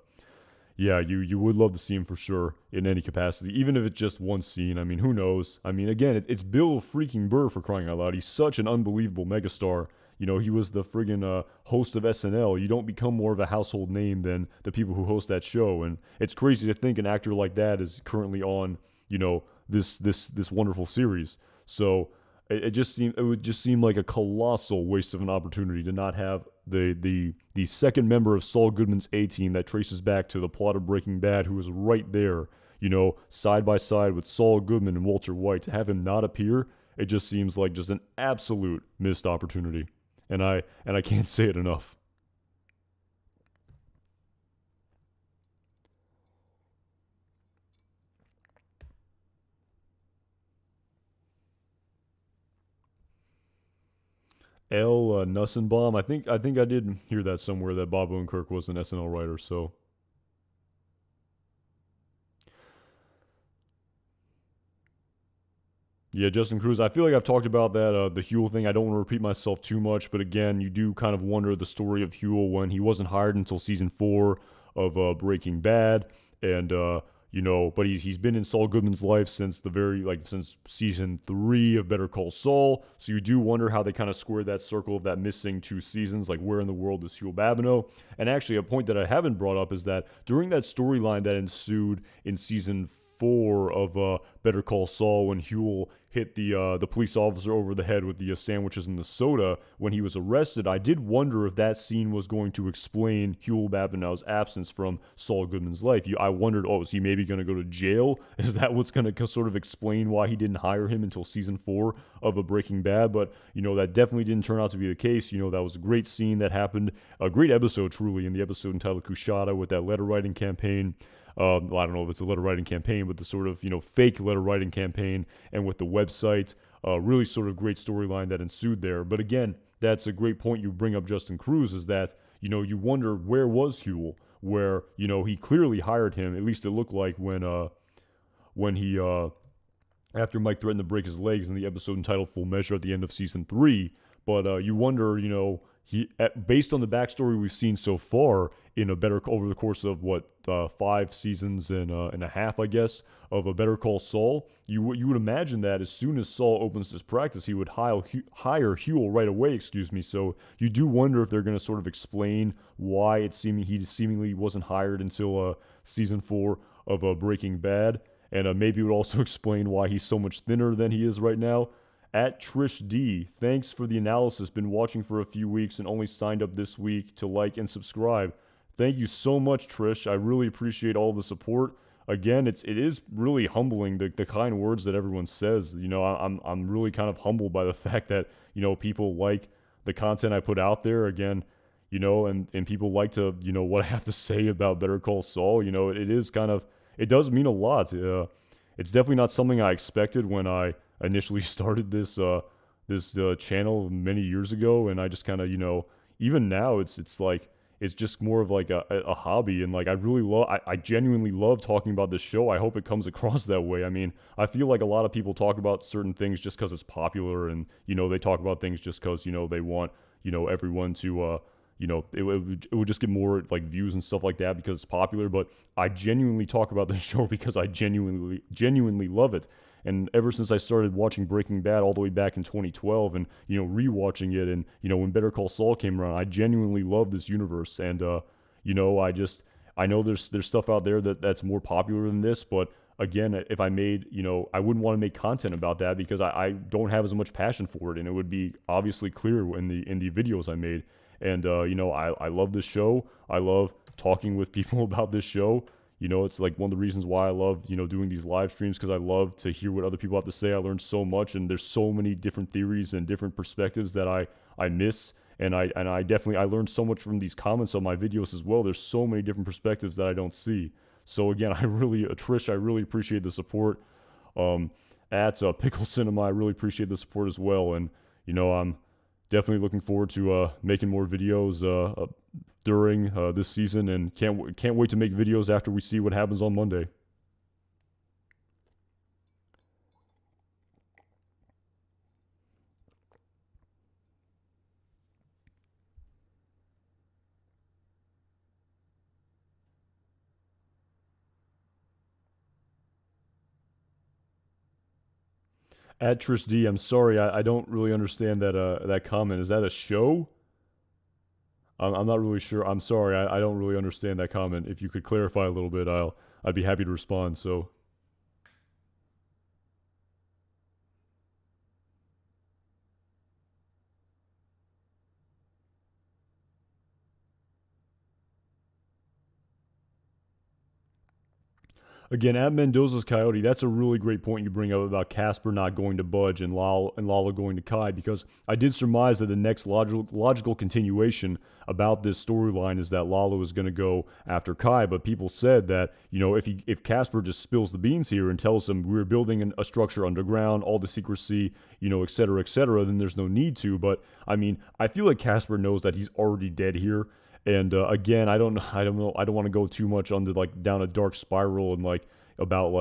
yeah, you would love to see him for sure in any capacity, even if it's just one scene. Who knows? Again, it's Bill freaking Burr, for crying out loud. He's such an unbelievable megastar. He was the friggin' host of SNL. You don't become more of a household name than the people who host that show. And it's crazy to think an actor like that is currently on, this wonderful series. So it would just seem like a colossal waste of an opportunity to not have the second member of Saul Goodman's A-Team that traces back to the plot of Breaking Bad, who was right there, side by side with Saul Goodman and Walter White. To have him not appear, it just seems like just an absolute missed opportunity, and I can't say it enough. L. Nussenbaum. I think I did hear that somewhere that Bob Odenkirk was an SNL writer. So yeah, Justin Cruz. I feel like I've talked about that the Huel thing. I don't want to repeat myself too much, but again, you do kind of wonder the story of Huel when he wasn't hired until season 4 of Breaking Bad, and but he's been in Saul Goodman's life since since season 3 of Better Call Saul. So you do wonder how they kind of squared that circle of that missing 2 seasons. Like, where in the world is Huel Babineau? And actually, a point that I haven't brought up is that during that storyline that ensued in season 4 of Better Call Saul, when Huel hit the police officer over the head with the sandwiches and the soda when he was arrested, I did wonder if that scene was going to explain Huel Babineau's absence from Saul Goodman's life. I wondered, is he maybe going to go to jail? Is that what's going to sort of explain why he didn't hire him until season 4 of a Breaking Bad? But that definitely didn't turn out to be the case. That was a great scene that happened, a great episode truly, in the episode entitled Kushada with that letter writing campaign. I don't know if it's a letter writing campaign, but the sort of, fake letter writing campaign, and with the website, really sort of great storyline that ensued there. But again, that's a great point you bring up, Justin Cruz, is that, you wonder, where was Huel? Where, he clearly hired him, at least it looked like, when he, after Mike threatened to break his legs in the episode entitled Full Measure at the end of season 3. But you wonder, based on the backstory we've seen so far in over the course of 5 seasons and a half, I guess, of a Better Call Saul, you would imagine that as soon as Saul opens his practice, he would hire Huel right away. Excuse me. So you do wonder if they're going to sort of explain why he seemingly wasn't hired until season 4 of Breaking Bad, and maybe it would also explain why he's so much thinner than he is right now. At Trish D, thanks for the analysis. Been watching for a few weeks and only signed up this week to like and subscribe. Thank you so much, Trish. I really appreciate all the support. Again, it is really humbling, the kind words that everyone says. I'm really kind of humbled by the fact that people like the content I put out there. Again, and people like to what I have to say about Better Call Saul. It does mean a lot. It's definitely not something I expected when I initially started this channel many years ago, and I just kind of even now it's like it's just more of like a hobby, and like I genuinely love talking about this show. I hope it comes across that way. I mean, I feel like a lot of people talk about certain things just because it's popular, and they talk about things just because they want everyone to it would just get more like views and stuff like that because it's popular. But I genuinely talk about this show because I genuinely love it. And ever since I started watching Breaking Bad all the way back in 2012 and, rewatching it, and, when Better Call Saul came around, I genuinely love this universe. And, I know there's stuff out there that's more popular than this, but again, if I made, I wouldn't want to make content about that because I don't have as much passion for it. And it would be obviously clear in the videos I made. And, I love this show. I love talking with people about this show. It's like one of the reasons why I love, doing these live streams, because I love to hear what other people have to say. I learn so much, and there's so many different theories and different perspectives that I miss. And I learned so much from these comments on my videos as well. There's so many different perspectives that I don't see. So again, Trish, I really appreciate the support. At Pickle Cinema, I really appreciate the support as well. And, I'm definitely looking forward to making more videos during this season, and can't wait to make videos after we see what happens on Monday. At Trish D, I'm sorry, I don't really understand that comment. Is that a show? I'm not really sure. I'm sorry, I don't really understand that comment. If you could clarify a little bit, I'd be happy to respond. So. Again, at Mendoza's Coyote, that's a really great point you bring up about Casper not going to budge and Lalo going to Kai, because I did surmise that the next logical continuation about this storyline is that Lalo is going to go after Kai. But people said that, if Casper just spills the beans here and tells him we're building a structure underground, all the secrecy, et cetera, then there's no need to. But I mean, I feel like Casper knows that he's already dead here. And again, I don't know. I don't want to go too much down a dark spiral and about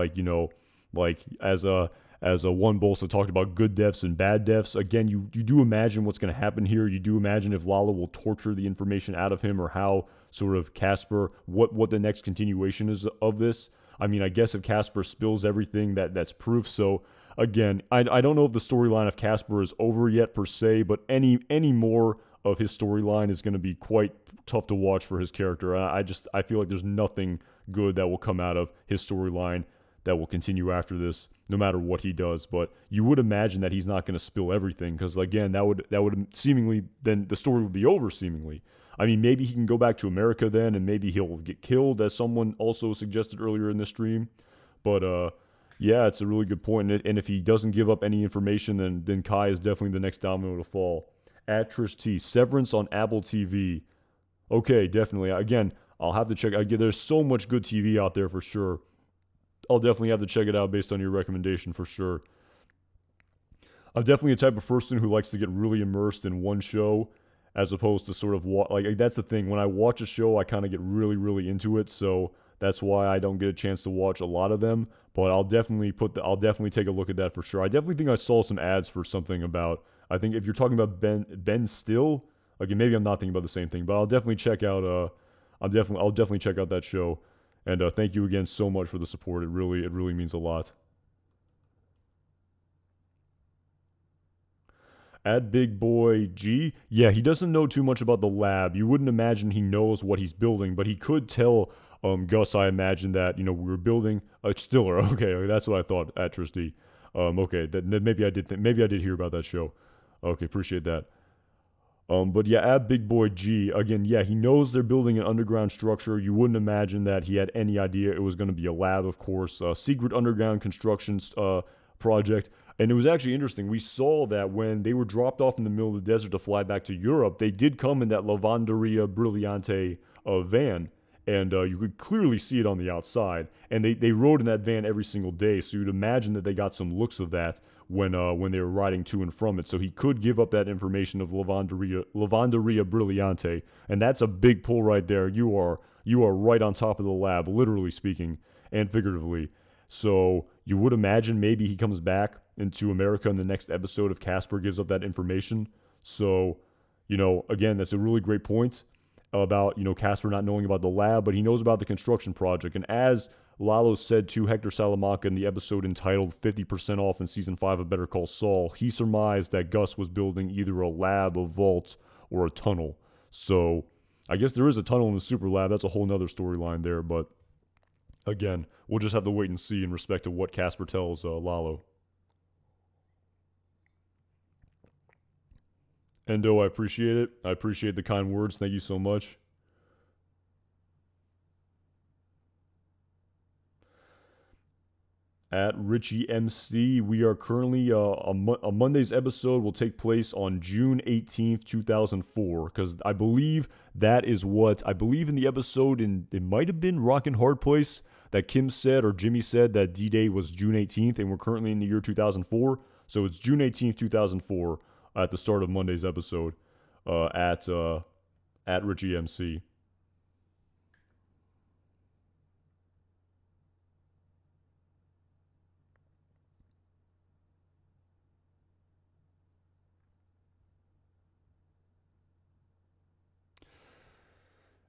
as a one Bolsa talked about good deaths and bad deaths. Again, you do imagine what's going to happen here. You do imagine if Lalo will torture the information out of him, or how sort of Casper, what the next continuation is of this. I mean, I guess if Casper spills everything, that's proof. So again, I don't know if the storyline of Casper is over yet per se, but any more of his storyline is going to be quite tough to watch for his character. I feel like there's nothing good that will come out of his storyline that will continue after this, no matter what he does. But you would imagine that he's not going to spill everything, because again, that would seemingly, then the story would be over seemingly. I mean, maybe he can go back to America then, and maybe he'll get killed, as someone also suggested earlier in the stream. But yeah, it's a really good point. And if he doesn't give up any information, then Kai is definitely the next domino to fall. At Trish T, Severance on Apple TV. Okay, definitely. Again, I'll have to check. Again, there's so much good TV out there for sure. I'll definitely have to check it out based on your recommendation for sure. I'm definitely a type of person who likes to get really immersed in one show as opposed to sort of like that's the thing. When I watch a show, I kind of get really, really into it. So that's why I don't get a chance to watch a lot of them. But I'll definitely take a look at that for sure. I definitely think I saw some ads for something about. I think if you're talking about Ben Still, again, maybe I'm not thinking about the same thing, but I'll definitely check out. I'll definitely check out that show. And thank you again so much for the support. It really means a lot. At Big Boy G, yeah, he doesn't know too much about the lab. You wouldn't imagine he knows what he's building, but he could tell Gus, I imagine that, we were building a stiller. Okay, that's what I thought at Tristy. Okay, that maybe I did hear about that show. Okay, appreciate that. But yeah, at Big Boy G, again, yeah, he knows they're building an underground structure. You wouldn't imagine that he had any idea it was going to be a lab, of course. Secret underground construction project. And it was actually interesting. We saw that when they were dropped off in the middle of the desert to fly back to Europe, they did come in that Lavanderia Brillante van. And you could clearly see it on the outside. And they rode in that van every single day. So you'd imagine that they got some looks of that when they were riding to and from it. So he could give up that information of Lavanderia Brillante. And that's a big pull right there. You are right on top of the lab, literally speaking, and figuratively. So you would imagine maybe he comes back into America in the next episode if Casper gives up that information. So, again, that's a really great point about, Casper not knowing about the lab, but he knows about the construction project. And as Lalo said to Hector Salamanca in the episode entitled 50% Off in Season 5 of Better Call Saul, he surmised that Gus was building either a lab, a vault, or a tunnel. So I guess there is a tunnel in the super lab. That's a whole nother storyline there, but again, we'll just have to wait and see in respect to what Casper tells Lalo. Endo, I appreciate it. I appreciate the kind words. Thank you so much. At Richie MC, we are currently a Monday's episode will take place on June 18th, 2004, because I believe that is what I believe in the episode, and it might have been Rockin' Hard Place that Kim said or Jimmy said that D-Day was June 18th, and we're currently in the year 2004, so it's June 18th, 2004 at the start of Monday's episode at Richie MC.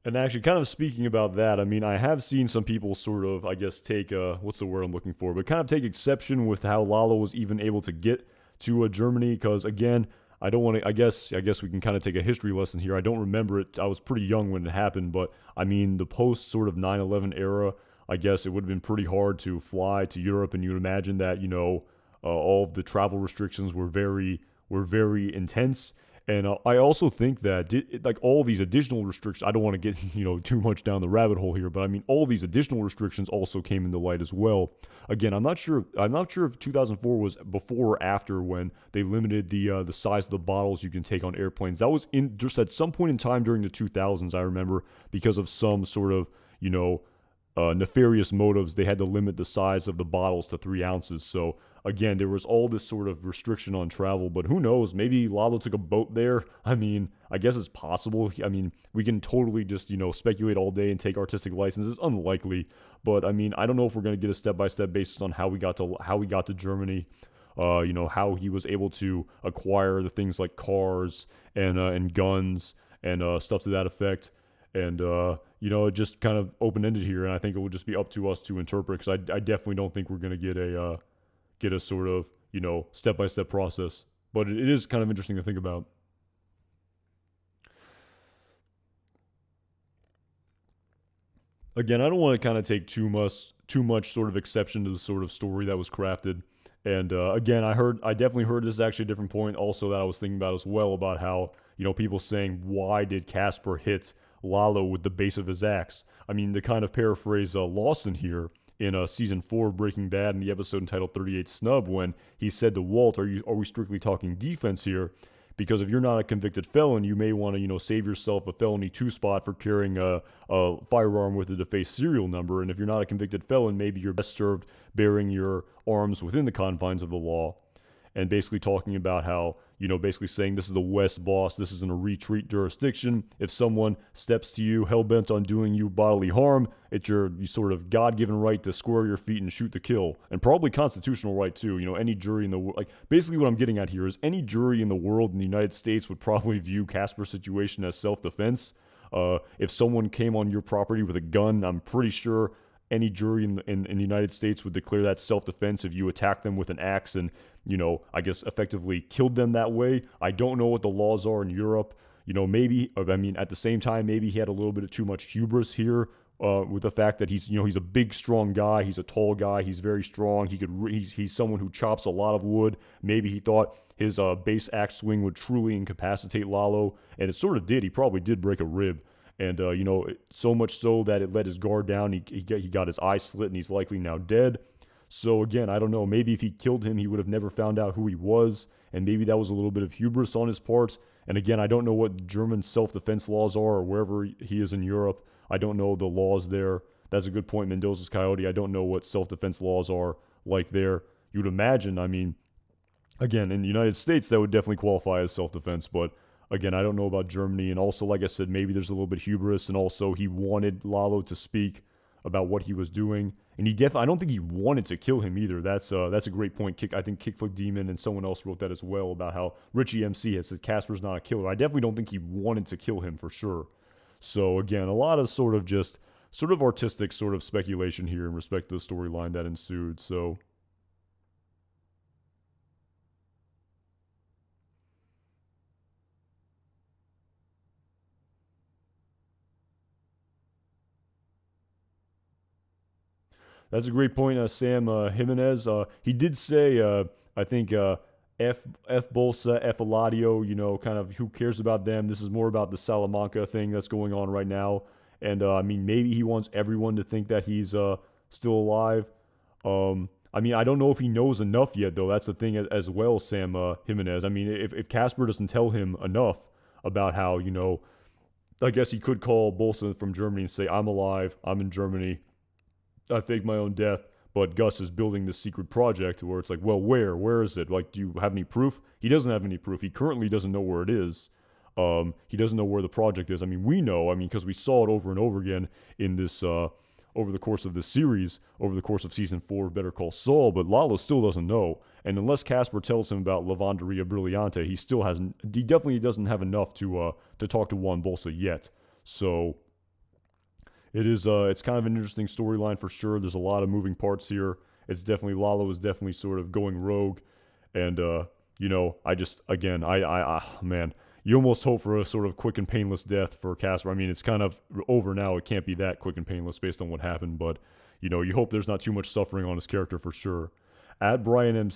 And actually, kind of speaking about that, I mean, I have seen some people sort of, I guess, take what's the word I'm looking for, but kind of take exception with how Lalo was even able to get to Germany. Because again, I don't want to. I guess we can kind of take a history lesson here. I don't remember it. I was pretty young when it happened, but I mean, the post sort of 9/11 era, I guess it would have been pretty hard to fly to Europe, and you'd imagine that all of the travel restrictions were very intense. And I also think that like all these additional restrictions, I don't want to get too much down the rabbit hole here, but I mean all these additional restrictions also came into light as well. Again, I'm not sure. I'm not sure if 2004 was before or after when they limited the size of the bottles you can take on airplanes. That was in just at some point in time during the 2000s. I remember because of some sort of nefarious motives, they had to limit the size of the bottles to 3 ounces. So again, there was all this sort of restriction on travel, but who knows? Maybe Lalo took a boat there. I mean, I guess it's possible. I mean, we can totally just speculate all day and take artistic licenses. Unlikely, but I mean, I don't know if we're going to get a step-by-step basis on how we got to Germany. How he was able to acquire the things like cars and guns and stuff to that effect. And it just kind of open-ended here, and I think it would just be up to us to interpret. Because I definitely don't think we're going to get a sort of step-by-step process. But it is kind of interesting to think about. Again, I don't want to kind of take too much sort of exception to the sort of story that was crafted. And again, I definitely heard this is actually a different point also that I was thinking about as well, about how people saying, why did Casper hit Lalo with the base of his axe? I mean, to kind of paraphrase Lawson here in season 4 of Breaking Bad in the episode entitled 38 Snub, when he said to Walt, are we strictly talking defense here? because if you're not a convicted felon, you may want to, save yourself a felony 2 spot for carrying a firearm with a defaced serial number. And if you're not a convicted felon, maybe you're best served bearing your arms within the confines of the law. And basically talking about how, basically saying this is the West, boss, this isn't a retreat jurisdiction. If someone steps to you hell-bent on doing you bodily harm, it's your sort of God-given right to square your feet and shoot to kill. And probably constitutional right too. Any jury in the world, like basically what I'm getting at here is any jury in the world in the United States would probably view Casper's situation as self-defense. If someone came on your property with a gun, I'm pretty sure any jury in the United States would declare that self-defense if you attack them with an axe and, I guess effectively killed them that way. I don't know what the laws are in Europe. Maybe, at the same time, maybe he had a little bit of too much hubris here with the fact that he's a big, strong guy. He's a tall guy. He's very strong. He's someone who chops a lot of wood. Maybe he thought his base axe swing would truly incapacitate Lalo, and it sort of did. He probably did break a rib. And, so much so that it let his guard down. He got his eye slit and he's likely now dead. So, again, I don't know. Maybe if he killed him, he would have never found out who he was. And maybe that was a little bit of hubris on his part. And, again, I don't know what German self-defense laws are or wherever he is in Europe. I don't know the laws there. That's a good point, Mendoza's Coyote. I don't know what self-defense laws are like there. You would imagine, again, in the United States, that would definitely qualify as self-defense. But again, I don't know about Germany, and also, like I said, maybe there's a little bit of hubris, and also he wanted Lalo to speak about what he was doing, and I don't think he wanted to kill him either. That's a great point. I think Kickflip Demon and someone else wrote that as well about how Richie MC has said Casper's not a killer. I definitely don't think he wanted to kill him for sure. So again, a lot of sort of artistic sort of speculation here in respect to the storyline that ensued. So. That's a great point, Sam Jimenez. He did say, I think, F Bolsa, F Eladio, kind of who cares about them? This is more about the Salamanca thing that's going on right now. And, maybe he wants everyone to think that he's still alive. I don't know if he knows enough yet, though. That's the thing as well, Sam Jimenez. If Casper doesn't tell him enough about how, I guess he could call Bolsa from Germany and say, I'm alive, I'm in Germany, I faked my own death, but Gus is building this secret project where it's like, well, where is it? Like, do you have any proof? He doesn't have any proof. He currently doesn't know where it is. He doesn't know where the project is. We know, because we saw it over and over again in this, over the course of this series, over the course of season 4 of Better Call Saul, but Lalo still doesn't know. And unless Casper tells him about Lavanderia Brillante, he definitely doesn't have enough to talk to Juan Bolsa yet. So it's kind of an interesting storyline for sure. There's a lot of moving parts here. Lalo is definitely sort of going rogue. And, man, you almost hope for a sort of quick and painless death for Casper. it's kind of over now. It can't be that quick and painless based on what happened. But, you hope there's not too much suffering on his character for sure. At Brian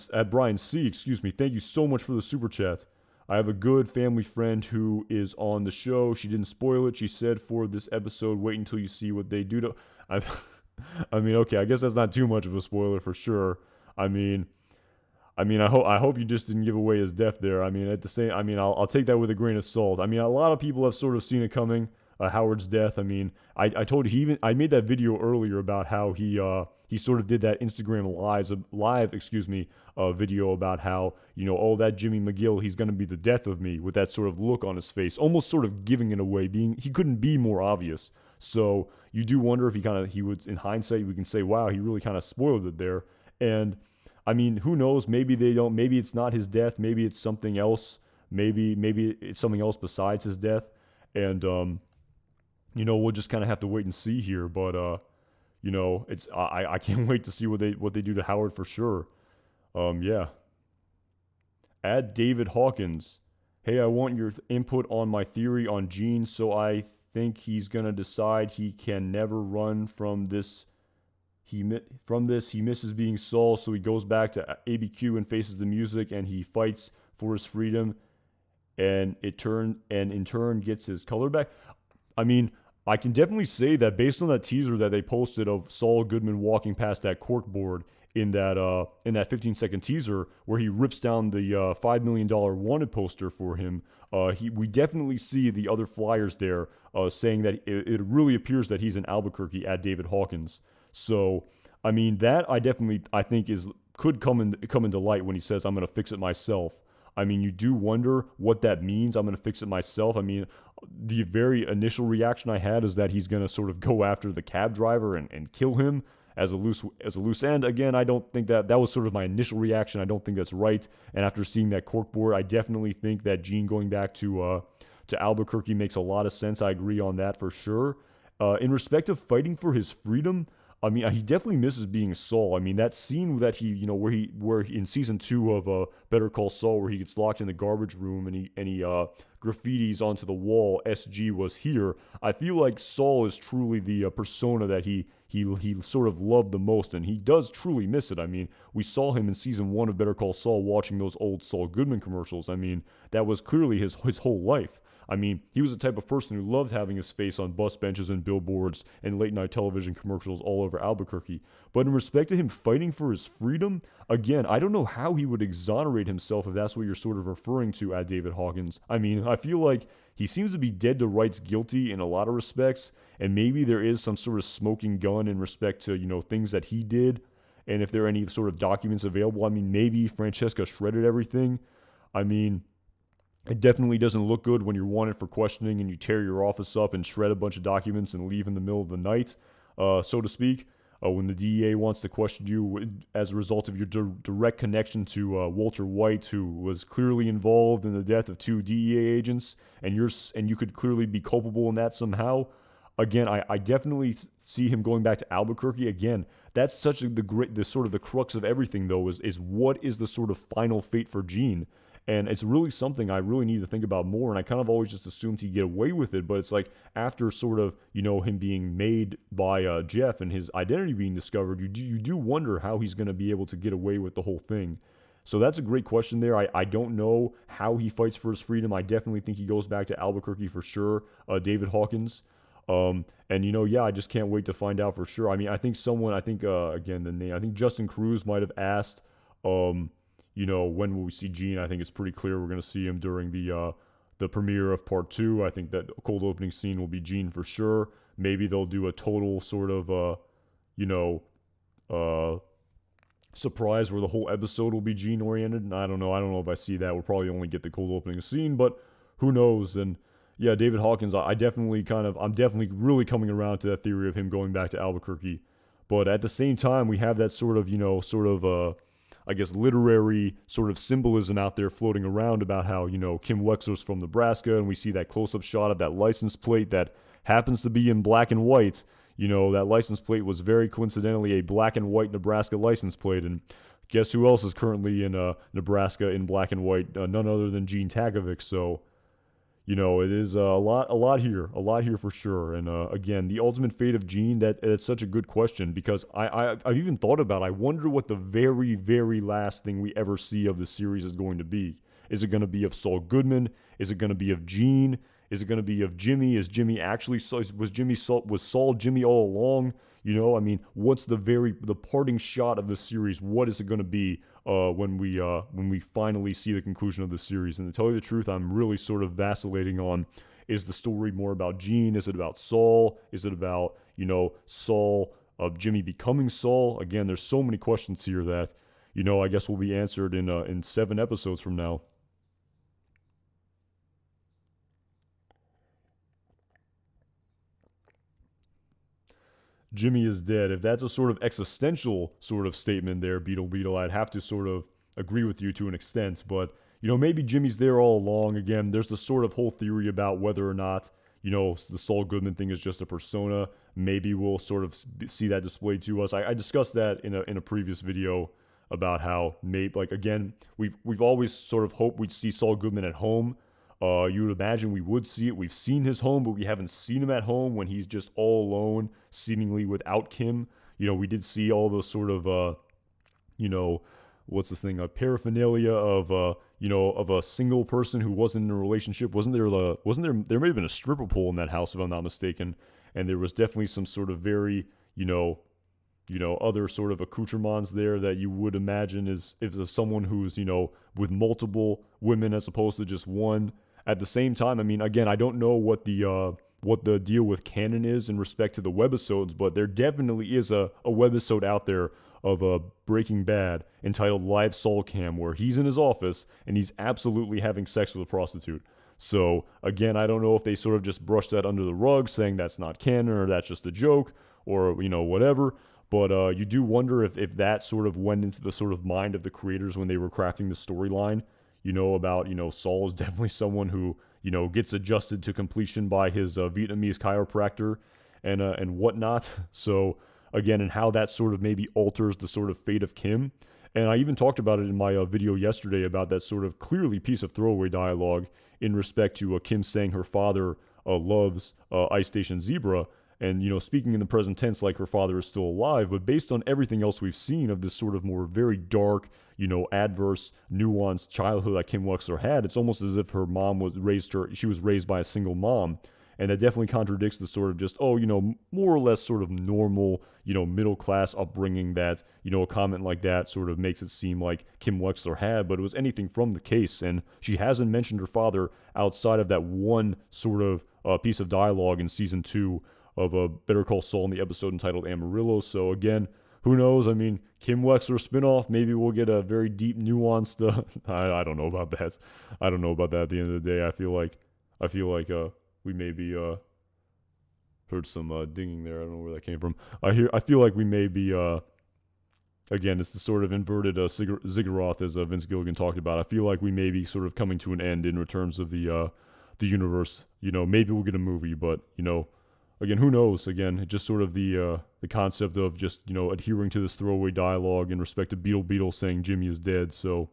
C, thank you so much for the super chat. I have a good family friend who is on the show. She didn't spoil it. She said for this episode, wait until you see what they do to... okay, I guess that's not too much of a spoiler for sure. I hope you just didn't give away his death there. I'll take that with a grain of salt. A lot of people have sort of seen it coming. Howard's death. I told you I made that video earlier about how he sort of did that Instagram live video about how, that Jimmy McGill, he's going to be the death of me, with that sort of look on his face, almost sort of giving it away, he couldn't be more obvious. So you do wonder if he would, in hindsight, we can say, wow, he really kind of spoiled it there. And who knows? Maybe maybe it's not his death. Maybe it's something else. Maybe it's something else besides his death. And, we'll just kind of have to wait and see here. But, I can't wait to see what they do to Howard for sure. Yeah. Add David Hawkins. Hey, I want your input on my theory on Gene. So I think he's going to decide he can never run from this. He misses being Saul, so he goes back to ABQ and faces the music, and he fights for his freedom, and in turn gets his color back. I can definitely say that based on that teaser that they posted of Saul Goodman walking past that cork board, in that 15-second teaser where he rips down the $5 million wanted poster for him. We definitely see the other flyers there saying that it really appears that he's in Albuquerque at David Hawkins. So I mean that I think could come into light when he says I'm going to fix it myself. I mean, you do wonder what that means. I'm going to fix it myself. I mean, the very initial reaction I had is that he's going to sort of go after the cab driver and kill him as a loose end. Again, I don't think that was sort of my initial reaction. I don't think that's right. And after seeing that corkboard, I definitely think that Gene going back to Albuquerque makes a lot of sense. I agree on that for sure. In respect of fighting for his freedom, I mean, he definitely misses being Saul. I mean, that scene that he, where he in season 2 of Better Call Saul, where he gets locked in the garbage room and he graffitis onto the wall, "SG was here." I feel like Saul is truly the persona that he sort of loved the most, and he does truly miss it. I mean, we saw him in season 1 of Better Call Saul watching those old Saul Goodman commercials. I mean, that was clearly his whole life. I mean, he was the type of person who loved having his face on bus benches and billboards and late night television commercials all over Albuquerque. But in respect to him fighting for his freedom, again, I don't know how he would exonerate himself if that's what you're sort of referring to at David Hawkins. I mean, I feel like he seems to be dead to rights guilty in a lot of respects, and maybe there is some sort of smoking gun in respect to, things that he did, and if there are any sort of documents available. I mean, maybe Francesca shredded everything. I mean, it definitely doesn't look good when you're wanted for questioning and you tear your office up and shred a bunch of documents and leave in the middle of the night, so to speak. When the DEA wants to question you as a result of your direct connection to Walter White, who was clearly involved in the death of 2 DEA agents, and you could clearly be culpable in that somehow. Again, I definitely see him going back to Albuquerque. Again, that's such the sort of the crux of everything, though, is what is the sort of final fate for Gene. And it's really something I really need to think about more. And I kind of always just assumed he'd get away with it. But it's like after sort of, him being made by Jeff and his identity being discovered, you do wonder how he's going to be able to get away with the whole thing. So that's a great question there. I don't know how he fights for his freedom. I definitely think he goes back to Albuquerque for sure, David Hawkins. And, I just can't wait to find out for sure. I mean, I think again, the name, I think Justin Cruz might have asked, when will we see Gene? I think it's pretty clear we're going to see him during the premiere of part 2. I think that cold opening scene will be Gene for sure. Maybe they'll do a total sort of, surprise where the whole episode will be Gene oriented. And I don't know if I see that. We'll probably only get the cold opening scene, but who knows? And yeah, David Hawkins, I'm definitely really coming around to that theory of him going back to Albuquerque. But at the same time, we have that sort of, I guess, literary sort of symbolism out there floating around about how, Kim Wexler's from Nebraska, and we see that close-up shot of that license plate that happens to be in black and white. That license plate was very coincidentally a black and white Nebraska license plate, and guess who else is currently in Nebraska in black and white? None other than Gene Takovic. So, it is a lot here for sure. And again, the ultimate fate of Gene, that's such a good question, because I've even thought about, I wonder what the very, very last thing we ever see of the series is going to be. Is it going to be of Saul Goodman? Is it going to be of Gene? Is it going to be of Jimmy? Is Jimmy actually, was Saul Jimmy all along? I mean, what's the parting shot of the series? What is it going to be when we finally see the conclusion of the series? And to tell you the truth, I'm really sort of vacillating on, is the story more about Gene? Is it about Saul? Is it about, Saul, Jimmy becoming Saul? Again, there's so many questions here that, I guess will be answered in 7 episodes from now. Jimmy is dead. If that's a sort of existential sort of statement there, Beetle, I'd have to sort of agree with you to an extent. But, maybe Jimmy's there all along. Again, there's the sort of whole theory about whether or not, the Saul Goodman thing is just a persona. Maybe we'll sort of see that displayed to us. I discussed that in a previous video about how again, we've always sort of hoped we'd see Saul Goodman at home. You would imagine we would see it. We've seen his home, but we haven't seen him at home when he's just all alone, seemingly without Kim. We did see all those sort of, what's this thing? A paraphernalia of, of a single person who wasn't in a relationship. There may have been a stripper pole in that house, if I'm not mistaken. And there was definitely some sort of very, other sort of accoutrements there that you would imagine is if there's someone who's, with multiple women as opposed to just one. At the same time, I mean, again, I don't know what the deal with canon is in respect to the webisodes, but there definitely is a webisode out there of Breaking Bad entitled Live Saul Cam, where he's in his office and he's absolutely having sex with a prostitute. So, again, I don't know if they sort of just brushed that under the rug, saying that's not canon or that's just a joke or, whatever. But you do wonder if that sort of went into the sort of mind of the creators when they were crafting the storyline, about, Saul is definitely someone who, gets adjusted to completion by his Vietnamese chiropractor and whatnot. So, again, and how that sort of maybe alters the sort of fate of Kim. And I even talked about it in my video yesterday about that sort of clearly piece of throwaway dialogue in respect to Kim saying her father loves Ice Station Zebra. And, speaking in the present tense like her father is still alive. But based on everything else we've seen of this sort of more very dark, adverse, nuanced childhood that Kim Wexler had, it's almost as if her mom she was raised by a single mom. And that definitely contradicts the sort of just, more or less sort of normal, middle class upbringing that, a comment like that sort of makes it seem like Kim Wexler had, but it was anything from the case. And she hasn't mentioned her father outside of that one sort of piece of dialogue in season 2 of Better Call Saul in the episode entitled Amarillo. So again, who knows? I mean, Kim Wexler spinoff, maybe we'll get a very deep, nuanced, I don't know about that. I don't know about that at the end of the day. I feel like we maybe heard some dinging there. I don't know where that came from. I feel like we may be again, it's the sort of inverted ziggurat as Vince Gilligan talked about. I feel like we may be sort of coming to an end in terms of the universe. Maybe we'll get a movie, but again, who knows? Again, just sort of the concept of just adhering to this throwaway dialogue in respect to Beetle saying Jimmy is dead. So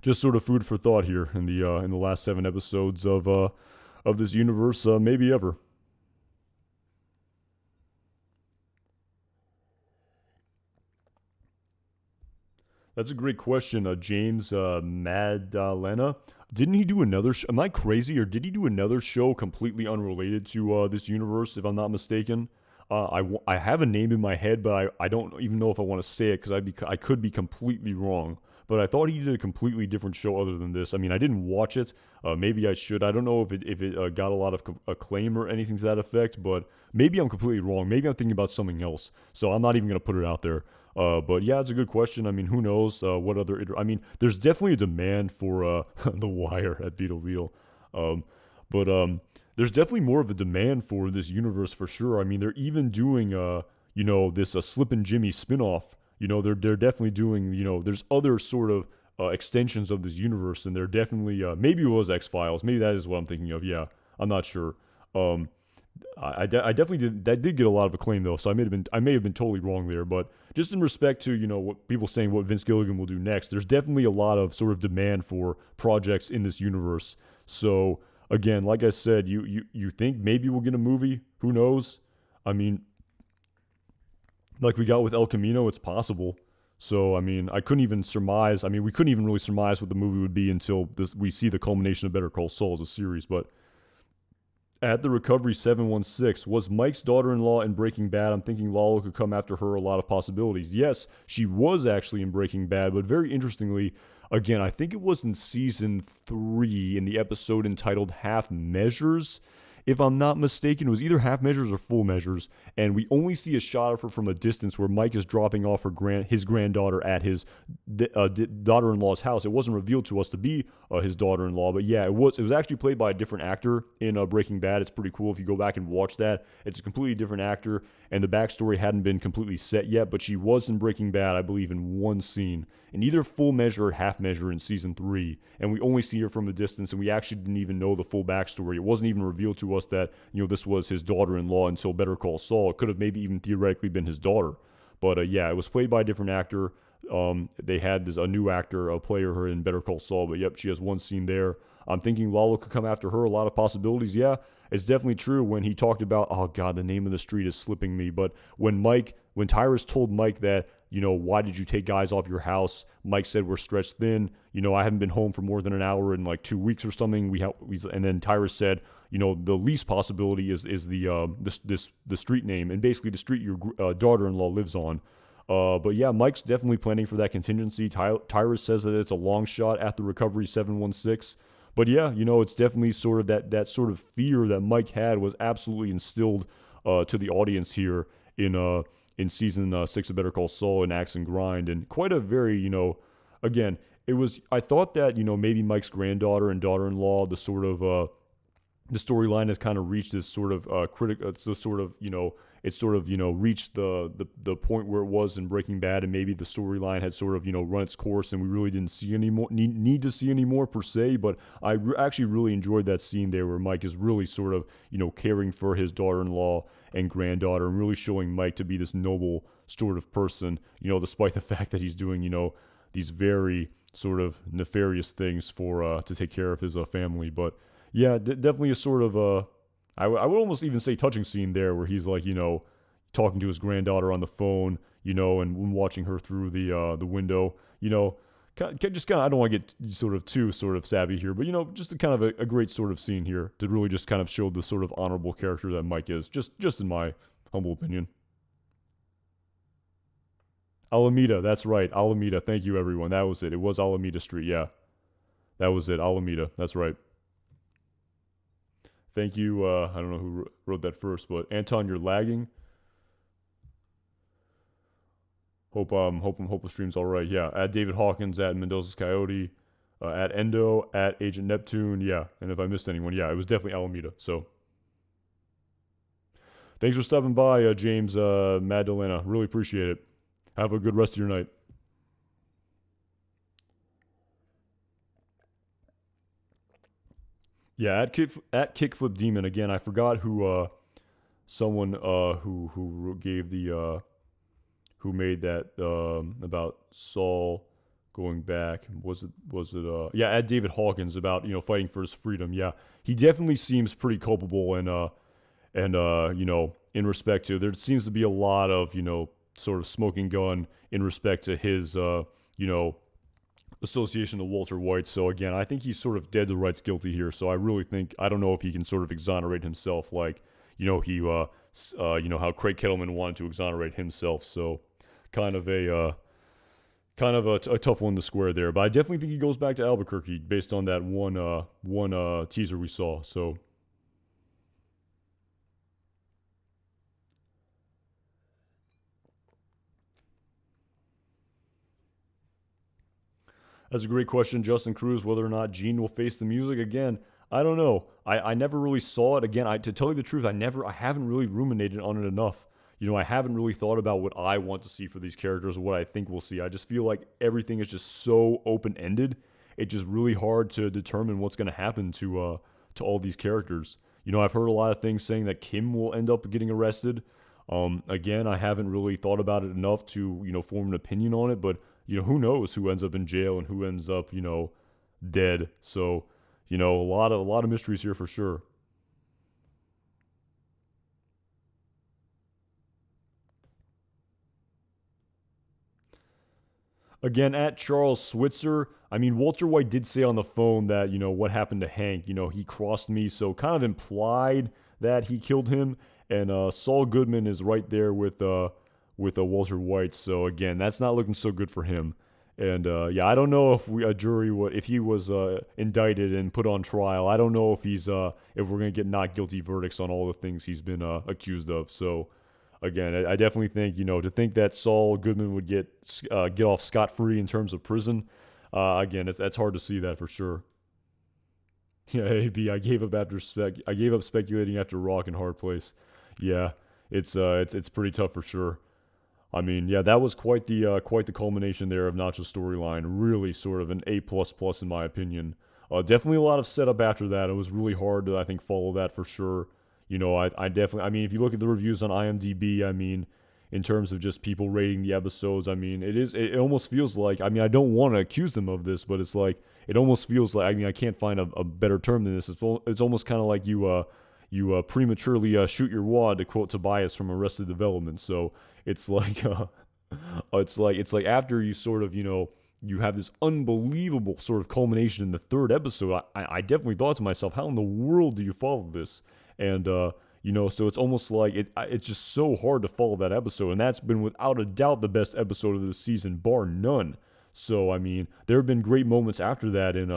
just sort of food for thought here in the last 7 episodes of this universe, maybe ever. That's a great question, James Madalena. Didn't he do another am I crazy, or did he do another show completely unrelated to this universe, if I'm not mistaken? I have a name in my head, but I don't even know if I want to say it because I could be completely wrong. But I thought he did a completely different show other than this. I mean, I didn't watch it. Maybe I should. I don't know if it got a lot of acclaim or anything to that effect, but maybe I'm completely wrong. Maybe I'm thinking about something else. So I'm not even going to put it out there. But yeah, it's a good question. I mean, who knows what other... I mean, there's definitely a demand for The Wire at Beetle. But there's definitely more of a demand for this universe for sure. I mean, they're even doing, this Slippin' Jimmy spinoff. They're definitely doing, there's other sort of extensions of this universe, and they're definitely, maybe it was X-Files. Maybe that is what I'm thinking of. Yeah, I'm not sure. I definitely did. That did get a lot of acclaim though, so I may have been totally wrong there. But just in respect to what people saying what Vince Gilligan will do next, there's definitely a lot of sort of demand for projects in this universe. So again, like I said, you think maybe we'll get a movie? Who knows? I mean, like we got with El Camino, it's possible. So I mean, I couldn't even surmise. I mean, we couldn't even really surmise what the movie would be until we see the culmination of Better Call Saul as a series, but. At the Recovery 716, was Mike's daughter-in-law in Breaking Bad? I'm thinking Lalo could come after her, a lot of possibilities. Yes, she was actually in Breaking Bad, but very interestingly, again, I think it was in season 3 in the episode entitled Half Measures. If I'm not mistaken, it was either half measures or full measures, and we only see a shot of her from a distance where Mike is dropping off his granddaughter at his daughter-in-law's house. It wasn't revealed to us to be his daughter-in-law, but yeah, it was actually played by a different actor in Breaking Bad. It's pretty cool if you go back and watch that. It's a completely different actor, and the backstory hadn't been completely set yet, but she was in Breaking Bad, I believe, in one scene, in either full measure or half measure in season 3, and we only see her from a distance, and we actually didn't even know the full backstory. It wasn't even revealed to us that this was his daughter-in-law until Better Call Saul. It could have maybe even theoretically been his daughter, but yeah, it was played by a different actor. They had a new actor play her in Better Call Saul, but yep, she has one scene there. I'm thinking Lalo could come after her. A lot of possibilities. Yeah, it's definitely true when he talked about, oh God, the name of the street is slipping me. But when Tyrus told Mike that why did you take guys off your house? Mike said we're stretched thin. I haven't been home for more than an hour in like 2 weeks or something. And then Tyrus said, the least possibility is the street name and basically the street your daughter-in-law lives on. But yeah, Mike's definitely planning for that contingency. Tyrus says that it's a long shot at the recovery 716. But yeah, it's definitely sort of that sort of fear that Mike had was absolutely instilled to the audience here in season 6 of Better Call Saul and Axe and Grind, and quite a very again, I thought that maybe Mike's granddaughter and daughter-in-law, the sort of the storyline has kind of reached this sort of it's sort of reached the point where it was in Breaking Bad, and maybe the storyline had sort of run its course, and we really didn't see any more need to see any more per se. But I actually really enjoyed that scene there where Mike is really sort of caring for his daughter-in-law and granddaughter, and really showing Mike to be this noble sort of person, despite the fact that he's doing these very sort of nefarious things for to take care of his family. But yeah, definitely a sort of I would almost even say touching scene there where he's like, talking to his granddaughter on the phone, and watching her through the window, just kind of, I don't want to get sort of too sort of savvy here, but, just a kind of a great sort of scene here to really just kind of show the sort of honorable character that Mike is, just in my humble opinion. Alameda, that's right, Alameda. Thank you, everyone. That was it. It was Alameda Street, yeah. That was it, Alameda. That's right. Thank you. I don't know who wrote that first, but Anton, you're lagging. Hope the stream's all right. Yeah, at David Hawkins, at Mendoza's Coyote, at Endo, at Agent Neptune. Yeah, and if I missed anyone, yeah, it was definitely Alameda. So thanks for stopping by, James Magdalena. Really appreciate it. Have a good rest of your night. Yeah, at Kickflip Demon again. I forgot who someone who gave the who made that about Saul going back. Was it yeah, at David Hawkins about fighting for his freedom. Yeah, he definitely seems pretty culpable, and in respect to, there seems to be a lot of sort of smoking gun in respect to his association to Walter White. So again, I think he's sort of dead to rights guilty here. So I really think, I don't know if he can sort of exonerate himself like he how Craig Kettleman wanted to exonerate himself. So kind of a tough one to square there. But I definitely think he goes back to Albuquerque based on that one teaser we saw. So that's a great question, Justin Cruz. Whether or not Gene will face the music again, I don't know. I never really saw it again. To tell you the truth, I haven't really ruminated on it enough. I haven't really thought about what I want to see for these characters or what I think we'll see. I just feel like everything is just so open ended. It's just really hard to determine what's going to happen to all these characters. I've heard a lot of things saying that Kim will end up getting arrested. Again, I haven't really thought about it enough to form an opinion on it, but who knows who ends up in jail and who ends up, dead. So, a lot of mysteries here for sure. Again, at Charles Switzer, I mean, Walter White did say on the phone that, what happened to Hank, he crossed me, so kind of implied that he killed him. And Saul Goodman is right there with Walter White. So again, that's not looking so good for him. And yeah, I don't know if a jury would, if he was indicted and put on trial. I don't know if if we're gonna get not guilty verdicts on all the things he's been accused of. So again, I definitely think to think that Saul Goodman would get off scot-free in terms of prison. Again, that's hard to see that for sure. Yeah, AB, I gave up speculating after Rock and Hard Place. Yeah, it's pretty tough for sure. I mean, yeah, that was quite the culmination there of Nacho's storyline. Really, sort of an A++ in my opinion. Definitely a lot of setup after that. It was really hard to, I think, follow that for sure. I definitely, I mean, if you look at the reviews on IMDb, I mean, in terms of just people rating the episodes, I mean, it almost feels like, I mean, I don't want to accuse them of this, but it's like, it almost feels like, I mean, I can't find a better term than this. It's almost kind of like you prematurely shoot your wad, to quote Tobias from Arrested Development. So it's like, It's like after you sort of you have this unbelievable sort of culmination in the third episode. I definitely thought to myself, how in the world do you follow this? And so it's almost like it's just so hard to follow that episode, and that's been without a doubt the best episode of the season, bar none. So I mean, there have been great moments after that in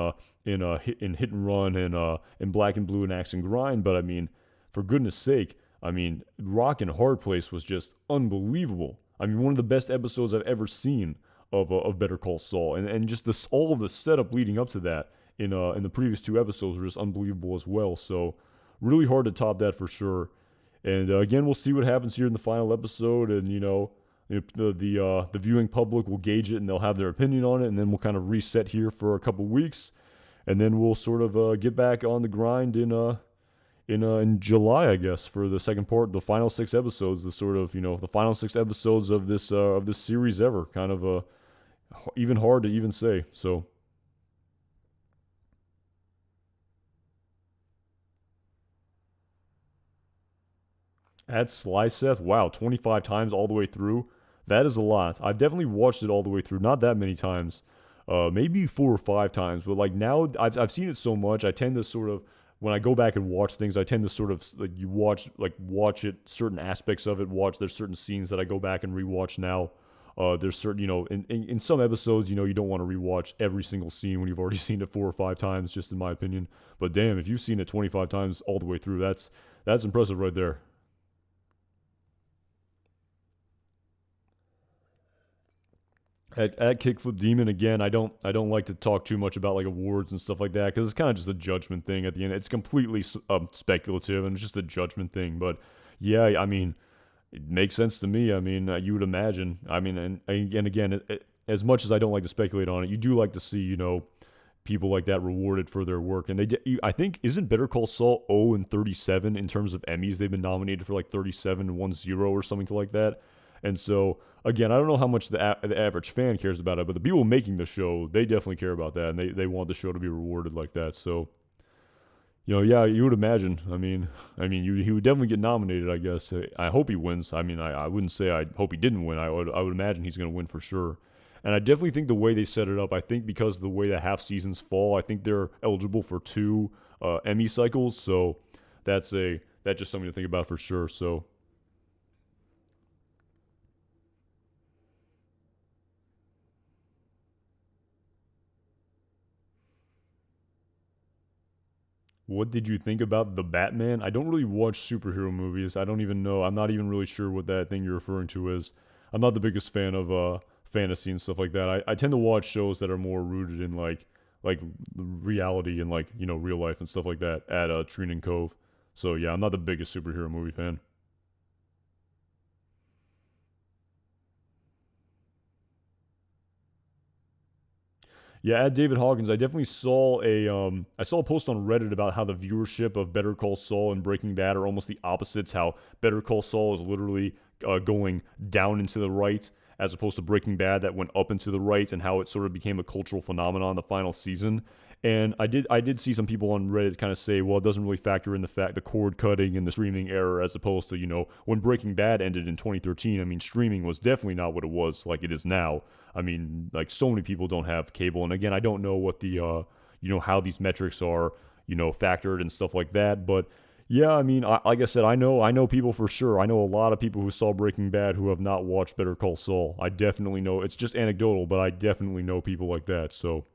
Hit and Run and in Black and Blue and Axe and Grind, but I mean, for goodness sake, I mean, Rock and Hard Place was just unbelievable. I mean, one of the best episodes I've ever seen of Better Call Saul, and just this all of the setup leading up to that in the previous two episodes were just unbelievable as well. So really hard to top that for sure. And again, we'll see what happens here in the final episode, and the viewing public will gauge it and they'll have their opinion on it, and then we'll kind of reset here for a couple weeks, and then we'll sort of get back on the grind in July, I guess, for the second part, the final six episodes, the sort of the final six episodes of this series ever. Kind of even hard to even say. So at Sly Seth, wow, 25 times all the way through. That is a lot. I've definitely watched it all the way through, not that many times, maybe 4 or 5 times. But like now, I've seen it so much, I tend to sort of when I go back and watch things, I tend to sort of like watch it certain aspects of it. There's certain scenes that I go back and rewatch now. There's certain in some episodes you don't want to rewatch every single scene when you've already seen it 4 or 5 times, just in my opinion. But damn, if you've seen it 25 times all the way through, that's impressive right there. At Kickflip Demon again, I don't like to talk too much about like awards and stuff like that because it's kind of just a judgment thing at the end. It's completely speculative and it's just a judgment thing. But yeah, I mean, it makes sense to me. I mean, you would imagine. I mean, and again, as much as I don't like to speculate on it, you do like to see people like that rewarded for their work. And I think isn't Better Call Saul 0-37 in terms of Emmys? They've been nominated for like 37 and 10 or something like that. And so again, I don't know how much the average fan cares about it, but the people making the show, they definitely care about that, and they want the show to be rewarded like that. So yeah, you would imagine. He would definitely get nominated, I guess. I hope he wins. I mean, I wouldn't say I hope he didn't win. I would imagine he's going to win for sure. And I definitely think the way they set it up, I think because of the way that half seasons fall, I think they're eligible for two Emmy cycles. So that's just something to think about for sure. So what did you think about the Batman? I don't really watch superhero movies. I don't even know. I'm not even really sure what that thing you're referring to is. I'm not the biggest fan of fantasy and stuff like that. I tend to watch shows that are more rooted in like reality and like real life and stuff like that at Treen Cove. So yeah, I'm not the biggest superhero movie fan. Yeah, at David Hawkins, I definitely saw a post on Reddit about how the viewership of Better Call Saul and Breaking Bad are almost the opposites. How Better Call Saul is literally going down into the right, as opposed to Breaking Bad that went up into the right, and how it sort of became a cultural phenomenon in the final season. And I did see some people on Reddit kind of say, well, it doesn't really factor in the cord cutting and the streaming error, as opposed to when Breaking Bad ended in 2013. I mean, streaming was definitely not what it was like it is now. I mean, like so many people don't have cable, and again, I don't know what the how these metrics are factored and stuff like that, but yeah, I mean, like I said, I know people for sure. I know a lot of people who saw Breaking Bad who have not watched Better Call Saul. I definitely know. It's just anecdotal, but I definitely know people like that. So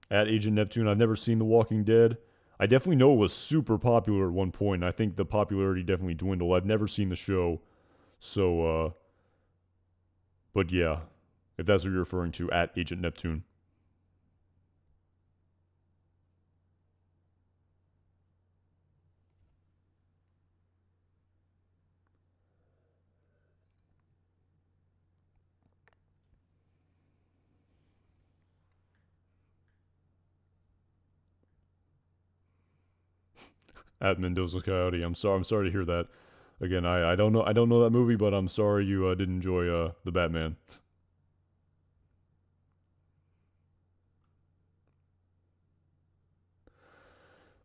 at Agent Neptune, I've never seen The Walking Dead. I definitely know it was super popular at one point, and I think the popularity definitely dwindled. I've never seen the show, so but yeah, if that's what you're referring to, at Agent Neptune. At Mendoza Coyote. I'm sorry to hear that. Again, I don't know that movie, but I'm sorry you didn't enjoy the Batman.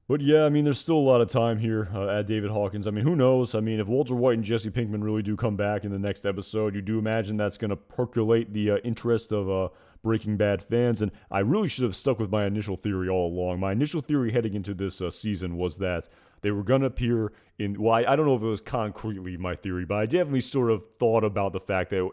But yeah, I mean, there's still a lot of time here at David Hawkins. I mean, who knows? I mean, if Walter White and Jesse Pinkman really do come back in the next episode, you do imagine that's going to percolate the interest of Breaking Bad fans. And I really should have stuck with my initial theory all along. My initial theory heading into this season was that they were going to appear in. Well, I don't know if it was concretely my theory, but I definitely sort of thought about the fact that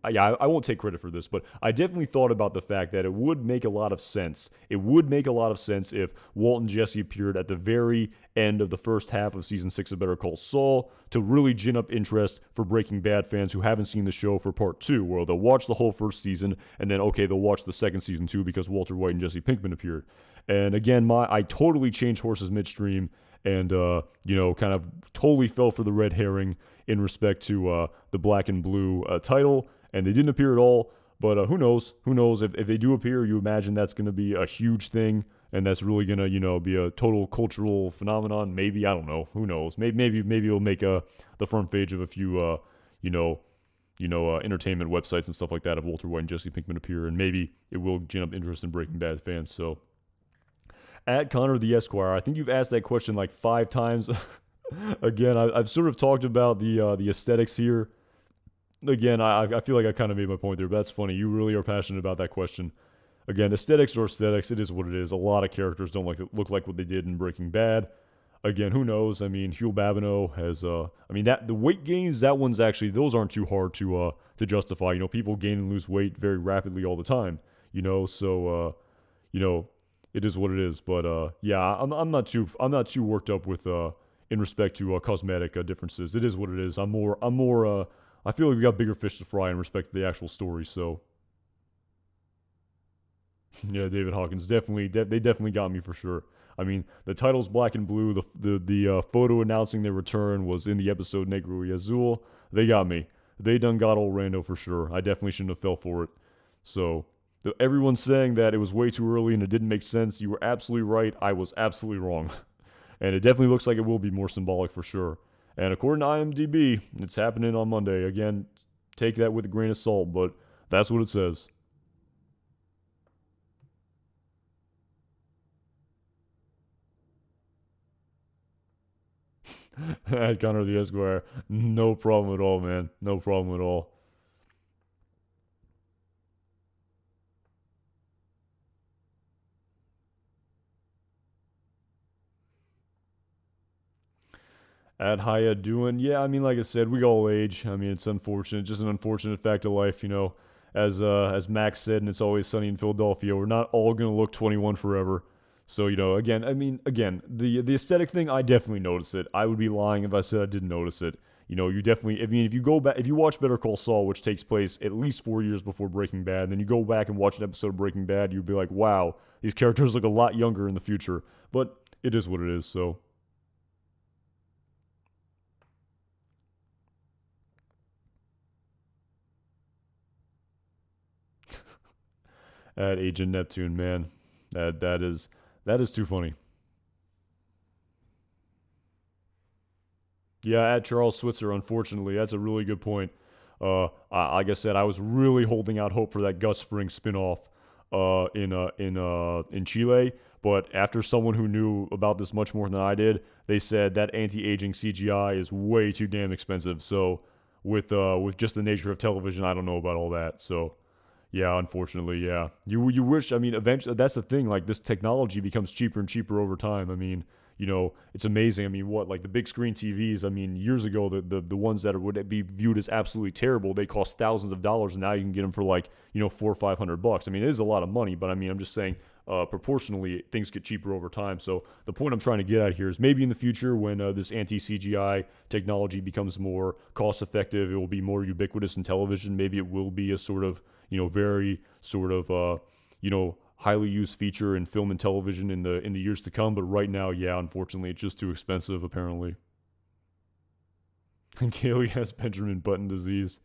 I won't take credit for this, but I definitely thought about the fact that it would make a lot of sense. It would make a lot of sense if Walt and Jesse appeared at the very end of the first half of season 6 of Better Call Saul to really gin up interest for Breaking Bad fans who haven't seen the show for part 2, where they'll watch the whole first season and then, okay, they'll watch the second season too because Walter White and Jesse Pinkman appeared. And again, I totally changed horses midstream and, kind of totally fell for the red herring in respect to the black and blue title, and they didn't appear at all. But who knows? Who knows? If they do appear, you imagine that's going to be a huge thing, and that's really going to, be a total cultural phenomenon. Maybe, I don't know. Who knows? Maybe it'll make the front page of a few, entertainment websites and stuff like that if Walter White and Jesse Pinkman appear, and maybe it will gin up interest in Breaking Bad fans. So, at Connor the Esquire, I think you've asked that question like 5 times. Again, I've sort of talked about the aesthetics here. Again, I feel like I kind of made my point there, but that's funny. You really are passionate about that question. Again, aesthetics or aesthetics, it is what it is. A lot of characters don't look like what they did in Breaking Bad. Again, who knows? I mean, Hugh Babineau has, that the weight gains, that one's actually, those aren't too hard to justify. People gain and lose weight very rapidly all the time. So it is what it is. But yeah, I'm not too worked up with in respect to cosmetic differences. It is what it is. I'm more. I feel like we got bigger fish to fry in respect to the actual story. So yeah, David Hawkins they definitely got me for sure. I mean, the title's black and blue. The photo announcing their return was in the episode Negro y Azul. They got me. They done got old Rando for sure. I definitely shouldn't have fell for it. So everyone's saying that it was way too early and it didn't make sense. You were absolutely right. I was absolutely wrong. And it definitely looks like it will be more symbolic for sure. And according to IMDb, it's happening on Monday. Again, take that with a grain of salt, but that's what it says. At Connor the Esquire, no problem at all, man. No problem at all. At Haya doing, yeah, I mean, like I said, we all age. I mean, it's unfortunate, just an unfortunate fact of life, As Max said, and It's Always Sunny in Philadelphia, we're not all gonna look 21 forever. So again, I mean, again, the aesthetic thing, I definitely notice it. I would be lying if I said I didn't notice it. You definitely. I mean, if you go back, if you watch Better Call Saul, which takes place at least 4 years before Breaking Bad, and then you go back and watch an episode of Breaking Bad, you'd be like, wow, these characters look a lot younger in the future. But it is what it is. So at Agent Neptune, man, that is too funny. Yeah, at Charles Switzer, unfortunately, that's a really good point. Like I said, I was really holding out hope for that Gus Fring spinoff in Chile, but after someone who knew about this much more than I did, they said that anti-aging CGI is way too damn expensive. So with just the nature of television, I don't know about all that. So yeah, unfortunately, yeah. You wish. I mean, eventually, that's the thing. Like this technology becomes cheaper and cheaper over time. I mean, it's amazing. I mean, what like the big screen TVs? I mean, years ago, the ones that would be viewed as absolutely terrible, they cost thousands of dollars, and now you can get them for like $400 or $500. I mean, it is a lot of money, but I mean, I'm just saying. Proportionally, things get cheaper over time. So the point I'm trying to get at here is maybe in the future when this anti-CGI technology becomes more cost-effective, it will be more ubiquitous in television. Maybe it will be a sort of very sort of highly used feature in film and television in the years to come. But right now, yeah, unfortunately, it's just too expensive. Apparently, and Kaylee has Benjamin Button disease.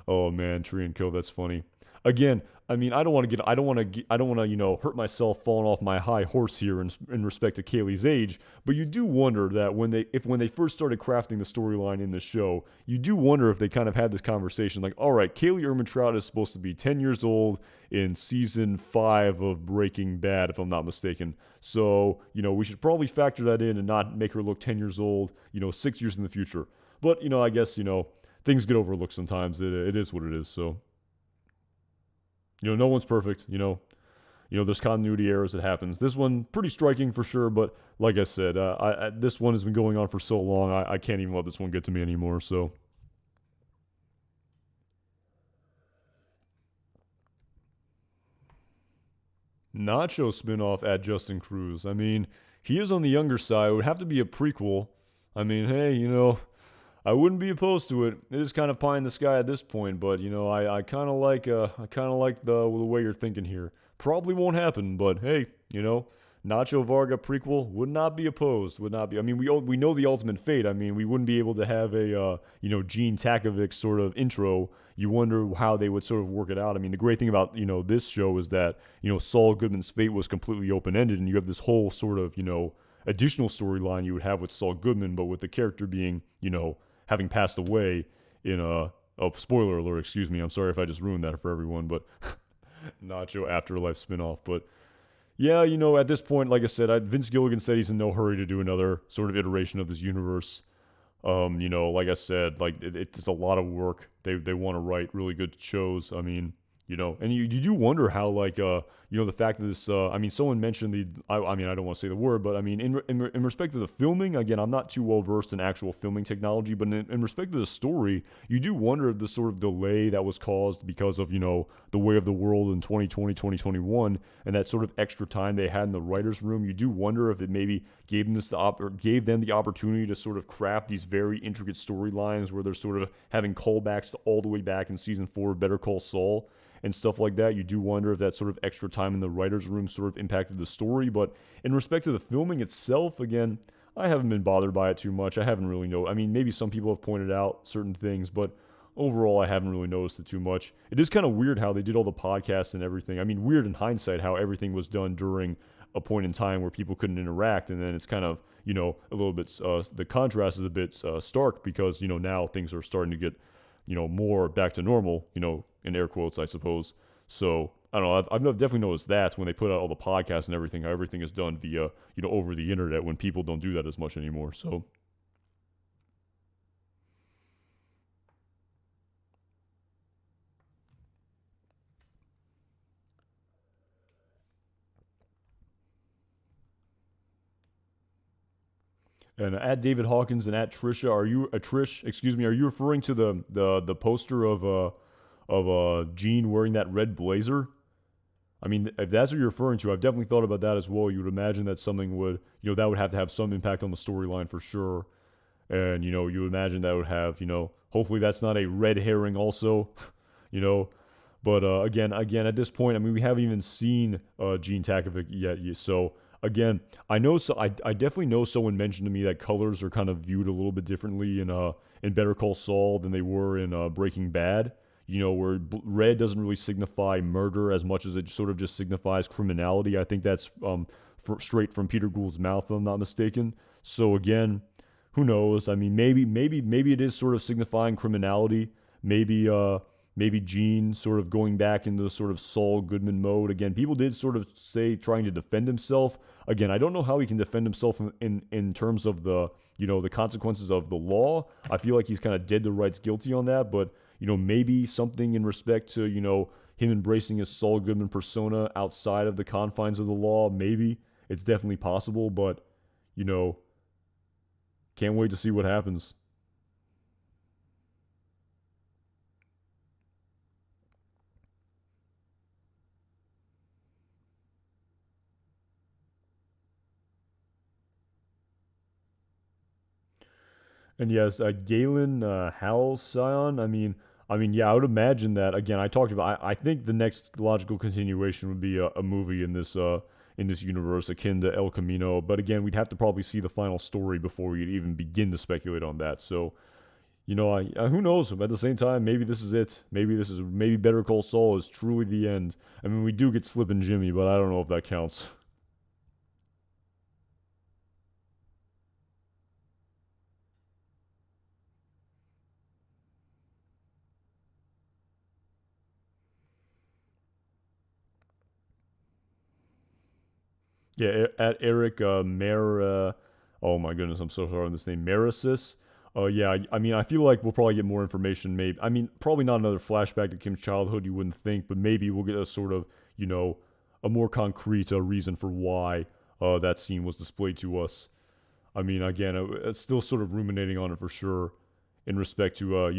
Oh man, Tree and Co. That's funny. Again, I mean, I don't want to, hurt myself falling off my high horse here in respect to Kaylee's age. But you do wonder that when they first started crafting the storyline in the show, you do wonder if they kind of had this conversation like, all right, Kaylee Ehrmantraut is supposed to be 10 years old in season 5 of Breaking Bad, if I'm not mistaken. So, we should probably factor that in and not make her look 10 years old, 6 years in the future. But, I guess, things get overlooked sometimes. It is what it is. So, no one's perfect. There's continuity errors that happens. This one pretty striking for sure, but like I said, this one has been going on for so long. I can't even let this one get to me anymore. So. Nacho spinoff at Justin Cruz. I mean, he is on the younger side. It would have to be a prequel. I mean, hey, I wouldn't be opposed to it. It is kind of pie in the sky at this point, but I kind of like the way you're thinking here. Probably won't happen, but hey, Nacho Varga prequel would not be opposed. Would not be. I mean, we know the ultimate fate. I mean, we wouldn't be able to have a Gene Takovic sort of intro. You wonder how they would sort of work it out. I mean, the great thing about this show is that Saul Goodman's fate was completely open ended, and you have this whole sort of additional storyline you would have with Saul Goodman, but with the character being having passed away in a spoiler alert. Excuse me. I'm sorry if I just ruined that for everyone, but Nacho Afterlife spinoff, but. Yeah, at this point, like I said, Vince Gilligan said he's in no hurry to do another sort of iteration of this universe. Like I said, like it's a lot of work. They want to write really good shows. I mean, and you do wonder how the fact that this. I mean, someone mentioned I mean, I don't want to say the word, but I mean, in respect to the filming, again, I'm not too well versed in actual filming technology, but in respect to the story, you do wonder if the sort of delay that was caused because of the way of the world in 2020, 2021, and that sort of extra time they had in the writers' room. You do wonder if it maybe gave them the opportunity to sort of craft these very intricate storylines where they're sort of having callbacks to all the way back in season 4 of Better Call Saul and stuff like that. You do wonder if that sort of extra time in the writer's room sort of impacted the story. But in respect to the filming itself, again, I haven't been bothered by it too much. I haven't really I mean, maybe some people have pointed out certain things, but overall, I haven't really noticed it too much. It is kind of weird how they did all the podcasts and everything. I mean, weird in hindsight how everything was done during a point in time where people couldn't interact, and then it's kind of, a little bit, the contrast is a bit stark because, now things are starting to get, more back to normal, in air quotes, I suppose. So, I don't know, I've definitely noticed that when they put out all the podcasts and everything, how everything is done via, over the internet when people don't do that as much anymore, so. And at David Hawkins and at Trisha, are you Trish? Excuse me. Are you referring to the poster of Gene wearing that red blazer? I mean, if that's what you're referring to, I've definitely thought about that as well. You would imagine that something would that would have to have some impact on the storyline for sure. And you would imagine that would have hopefully that's not a red herring also, you know. But again, at this point, I mean, we haven't even seen Gene Takovic yet. So again, I definitely know someone mentioned to me that colors are kind of viewed a little bit differently in Better Call Saul than they were in Breaking Bad. Where red doesn't really signify murder as much as it sort of just signifies criminality. I think that's straight from Peter Gould's mouth, if I'm not mistaken. So again, who knows? I mean, maybe it is sort of signifying criminality. Maybe Gene sort of going back into the sort of Saul Goodman mode. Again, people did sort of say trying to defend himself. Again, I don't know how he can defend himself in terms of the the consequences of the law. I feel like he's kind of dead to rights guilty on that, but maybe something in respect to him embracing his Saul Goodman persona outside of the confines of the law. Maybe it's definitely possible, but can't wait to see what happens. And yes, Galen Halcyon. Yeah, I would imagine that. Again, I talked about. I think the next logical continuation would be a movie in this universe akin to El Camino. But again, we'd have to probably see the final story before we'd even begin to speculate on that. So who knows? At the same time, maybe this is it. Maybe Better Call Saul is truly the end. I mean, we do get Slip and Jimmy, but I don't know if that counts. Yeah, at Eric oh my goodness, I'm so sorry on this name, Marisis. Yeah, I mean, I feel like we'll probably get more information. Maybe, I mean, probably not another flashback to Kim's childhood. You wouldn't think, but maybe we'll get a sort of, you know, a more concrete reason for why that scene was displayed to us. I mean, again, it's still sort of ruminating on it for sure in respect to,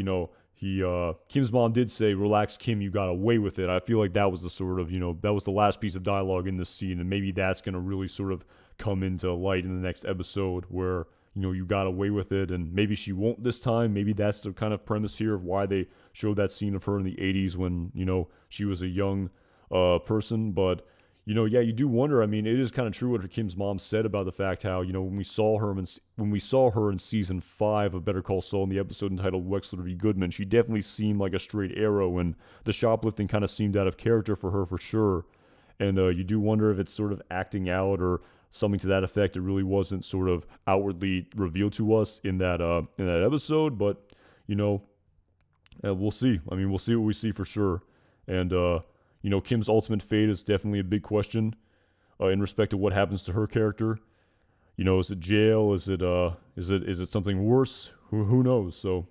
Kim's mom did say, "Relax, Kim, you got away with it." I feel like that was the sort of, that was the last piece of dialogue in this scene, and maybe that's going to really sort of come into light in the next episode where, you got away with it, and maybe she won't this time. Maybe that's the kind of premise here of why they showed that scene of her in the 80s when, she was a young person, but yeah, you do wonder. I mean, it is kind of true what her Kim's mom said about the fact how when we saw her in season 5 of Better Call Saul in the episode entitled Wexler v. Goodman, she definitely seemed like a straight arrow, and the shoplifting kind of seemed out of character for her for sure. And you do wonder if it's sort of acting out or something to that effect. It really wasn't sort of outwardly revealed to us in that episode, but you know, we'll see. I mean, we'll see what we see for sure. And Kim's ultimate fate is definitely a big question in respect to what happens to her character. Is it jail? Is it something worse? Who knows? So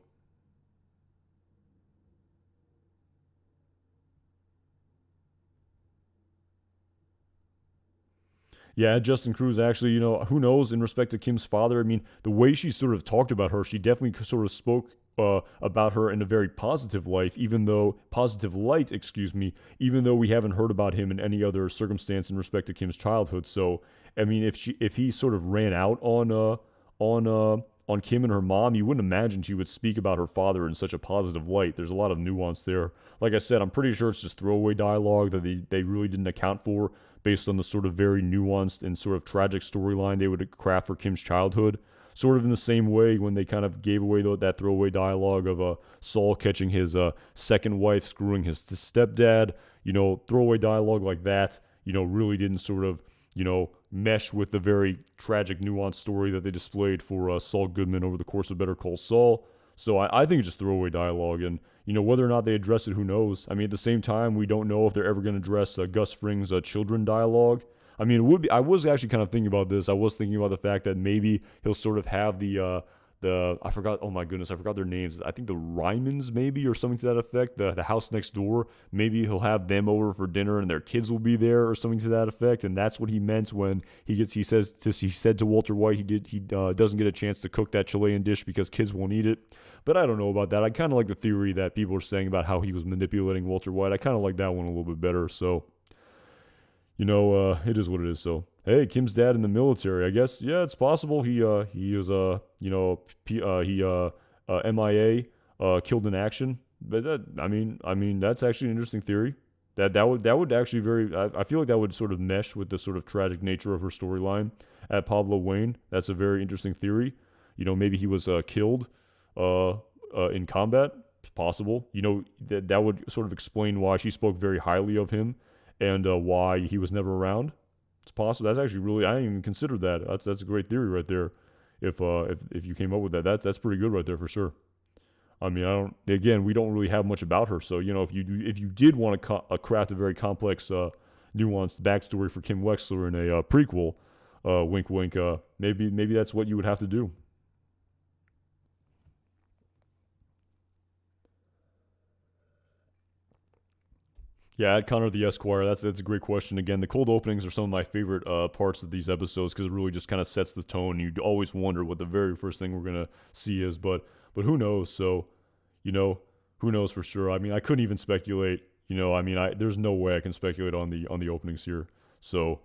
yeah, Justin Cruz actually, who knows in respect to Kim's father? I mean, the way she sort of talked about her, she definitely sort of spoke about her in a very positive light, excuse me, even though we haven't heard about him in any other circumstance in respect to Kim's childhood. So, I mean, if he sort of ran out on on Kim and her mom, you wouldn't imagine she would speak about her father in such a positive light. There's a lot of nuance there. Like I said, I'm pretty sure it's just throwaway dialogue that they really didn't account for based on the sort of very nuanced and sort of tragic storyline they would craft for Kim's childhood. Sort of in the same way when they kind of gave away that throwaway dialogue of Saul catching his second wife screwing his stepdad. Throwaway dialogue like that, really didn't sort of, mesh with the very tragic, nuanced story that they displayed for Saul Goodman over the course of Better Call Saul. So I think it's just throwaway dialogue, and whether or not they address it, who knows? I mean, at the same time, we don't know if they're ever going to address Gus Fring's children dialogue. I mean, it would be. I was actually kind of thinking about this. I was thinking about the fact that maybe he'll sort of have the I forgot. Oh my goodness, I forgot their names. I think the Rymans maybe or something to that effect. The house next door. Maybe he'll have them over for dinner and their kids will be there or something to that effect. And that's what he meant when he said to Walter White he doesn't get a chance to cook that Chilean dish because kids won't eat it. But I don't know about that. I kind of like the theory that people are saying about how he was manipulating Walter White. I kind of like that one a little bit better. So it is what it is. So, hey, Kim's dad in the military. I guess, yeah, it's possible he is MIA, killed in action. But I mean, that's actually an interesting theory. That would actually I feel like that would sort of mesh with the sort of tragic nature of her storyline at Pablo Wayne. That's a very interesting theory. Maybe he was killed in combat. It's possible. That would sort of explain why she spoke very highly of him and why he was never around. It's possible. That's actually really, I didn't even consider that. That's a great theory right there. If you came up with that's pretty good right there for sure. I mean, we don't really have much about her. So if you did want to craft a very complex, nuanced backstory for Kim Wexler in a prequel, wink wink, maybe that's what you would have to do. Yeah, at Connor the Esquire. That's a great question. Again, the cold openings are some of my favorite parts of these episodes because it really just kind of sets the tone. You always wonder what the very first thing we're gonna see is, but who knows? So, you know, who knows for sure? I mean, I couldn't even speculate. I mean, there's no way I can speculate on the openings here. So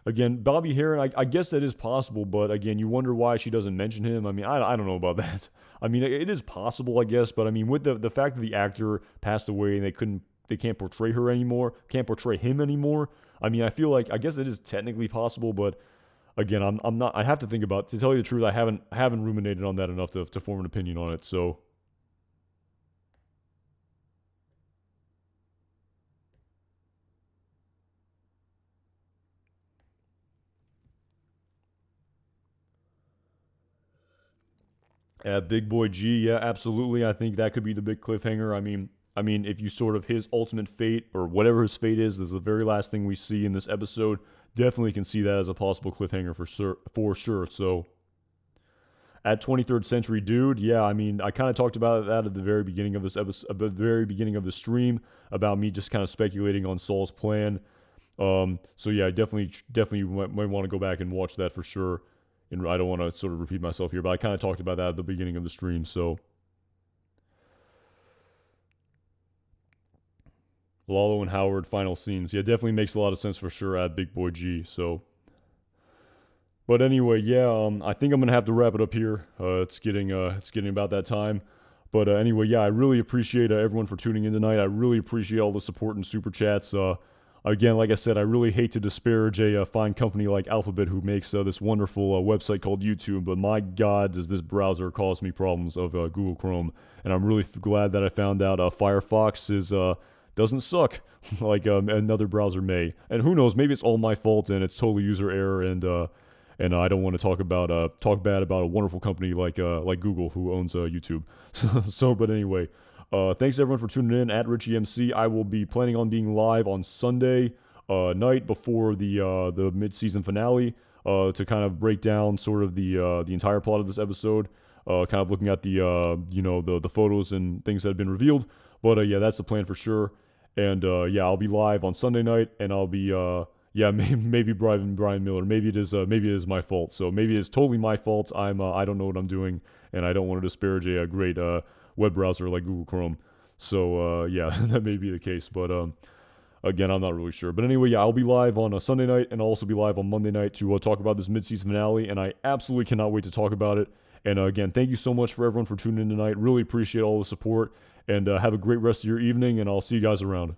again, Bobby Heron, I guess that is possible, but again, you wonder why she doesn't mention him. I mean, I don't know about that. I mean, it is possible, I guess, but I mean, with the fact that the actor passed away and they couldn't portray her anymore, can't portray him anymore. I mean, I feel like I guess it is technically possible, but again, I'm not. I have to think about. To tell you the truth, I haven't ruminated on that enough to form an opinion on it. So. Big Boy G, yeah, absolutely. I think that could be the big cliffhanger. I mean, if you sort of his ultimate fate or whatever his fate is, this is the very last thing we see in this episode. Definitely can see that as a possible cliffhanger for sure. For sure. So, at 23rd Century Dude, yeah, I mean, I kind of talked about that at the very beginning of this episode, at the very beginning of the stream, about me just kind of speculating on Saul's plan. So yeah, I definitely might want to go back and watch that for sure. And I don't want to sort of repeat myself here, but I kind of talked about that at the beginning of the stream. So Lalo and Howard final scenes, yeah, definitely makes a lot of sense for sure at Big Boy G. So, but anyway, yeah, I think I'm gonna have to wrap it up here. It's getting about that time. But anyway, yeah, I really appreciate everyone for tuning in tonight. I really appreciate all the support and super chats. Again, like I said, I really hate to disparage a fine company like Alphabet who makes this wonderful website called YouTube, but my God, does this browser cause me problems of Google Chrome. And I'm really glad that I found out Firefox doesn't suck like another browser may. And who knows, maybe it's all my fault and it's totally user error, and I don't want to talk bad about a wonderful company like Google who owns YouTube. But anyway. Thanks everyone for tuning in at Richie MC. I will be planning on being live on Sunday night before the mid-season finale to kind of break down sort of the entire plot of this episode. Kind of looking at the photos and things that have been revealed. But yeah, that's the plan for sure. And yeah, I'll be live on Sunday night, and I'll be yeah, maybe Brian Miller. Maybe it is my fault. So maybe it's totally my fault. I don't know what I'm doing, and I don't want to disparage a great web browser like Google Chrome. So yeah, that may be the case, but again, I'm not really sure. But anyway, yeah, I'll be live on a Sunday night, and I'll also be live on Monday night to talk about this mid-season finale, and I absolutely cannot wait to talk about it. And again, thank you so much for everyone for tuning in tonight. Really appreciate all the support, and have a great rest of your evening, and I'll see you guys around.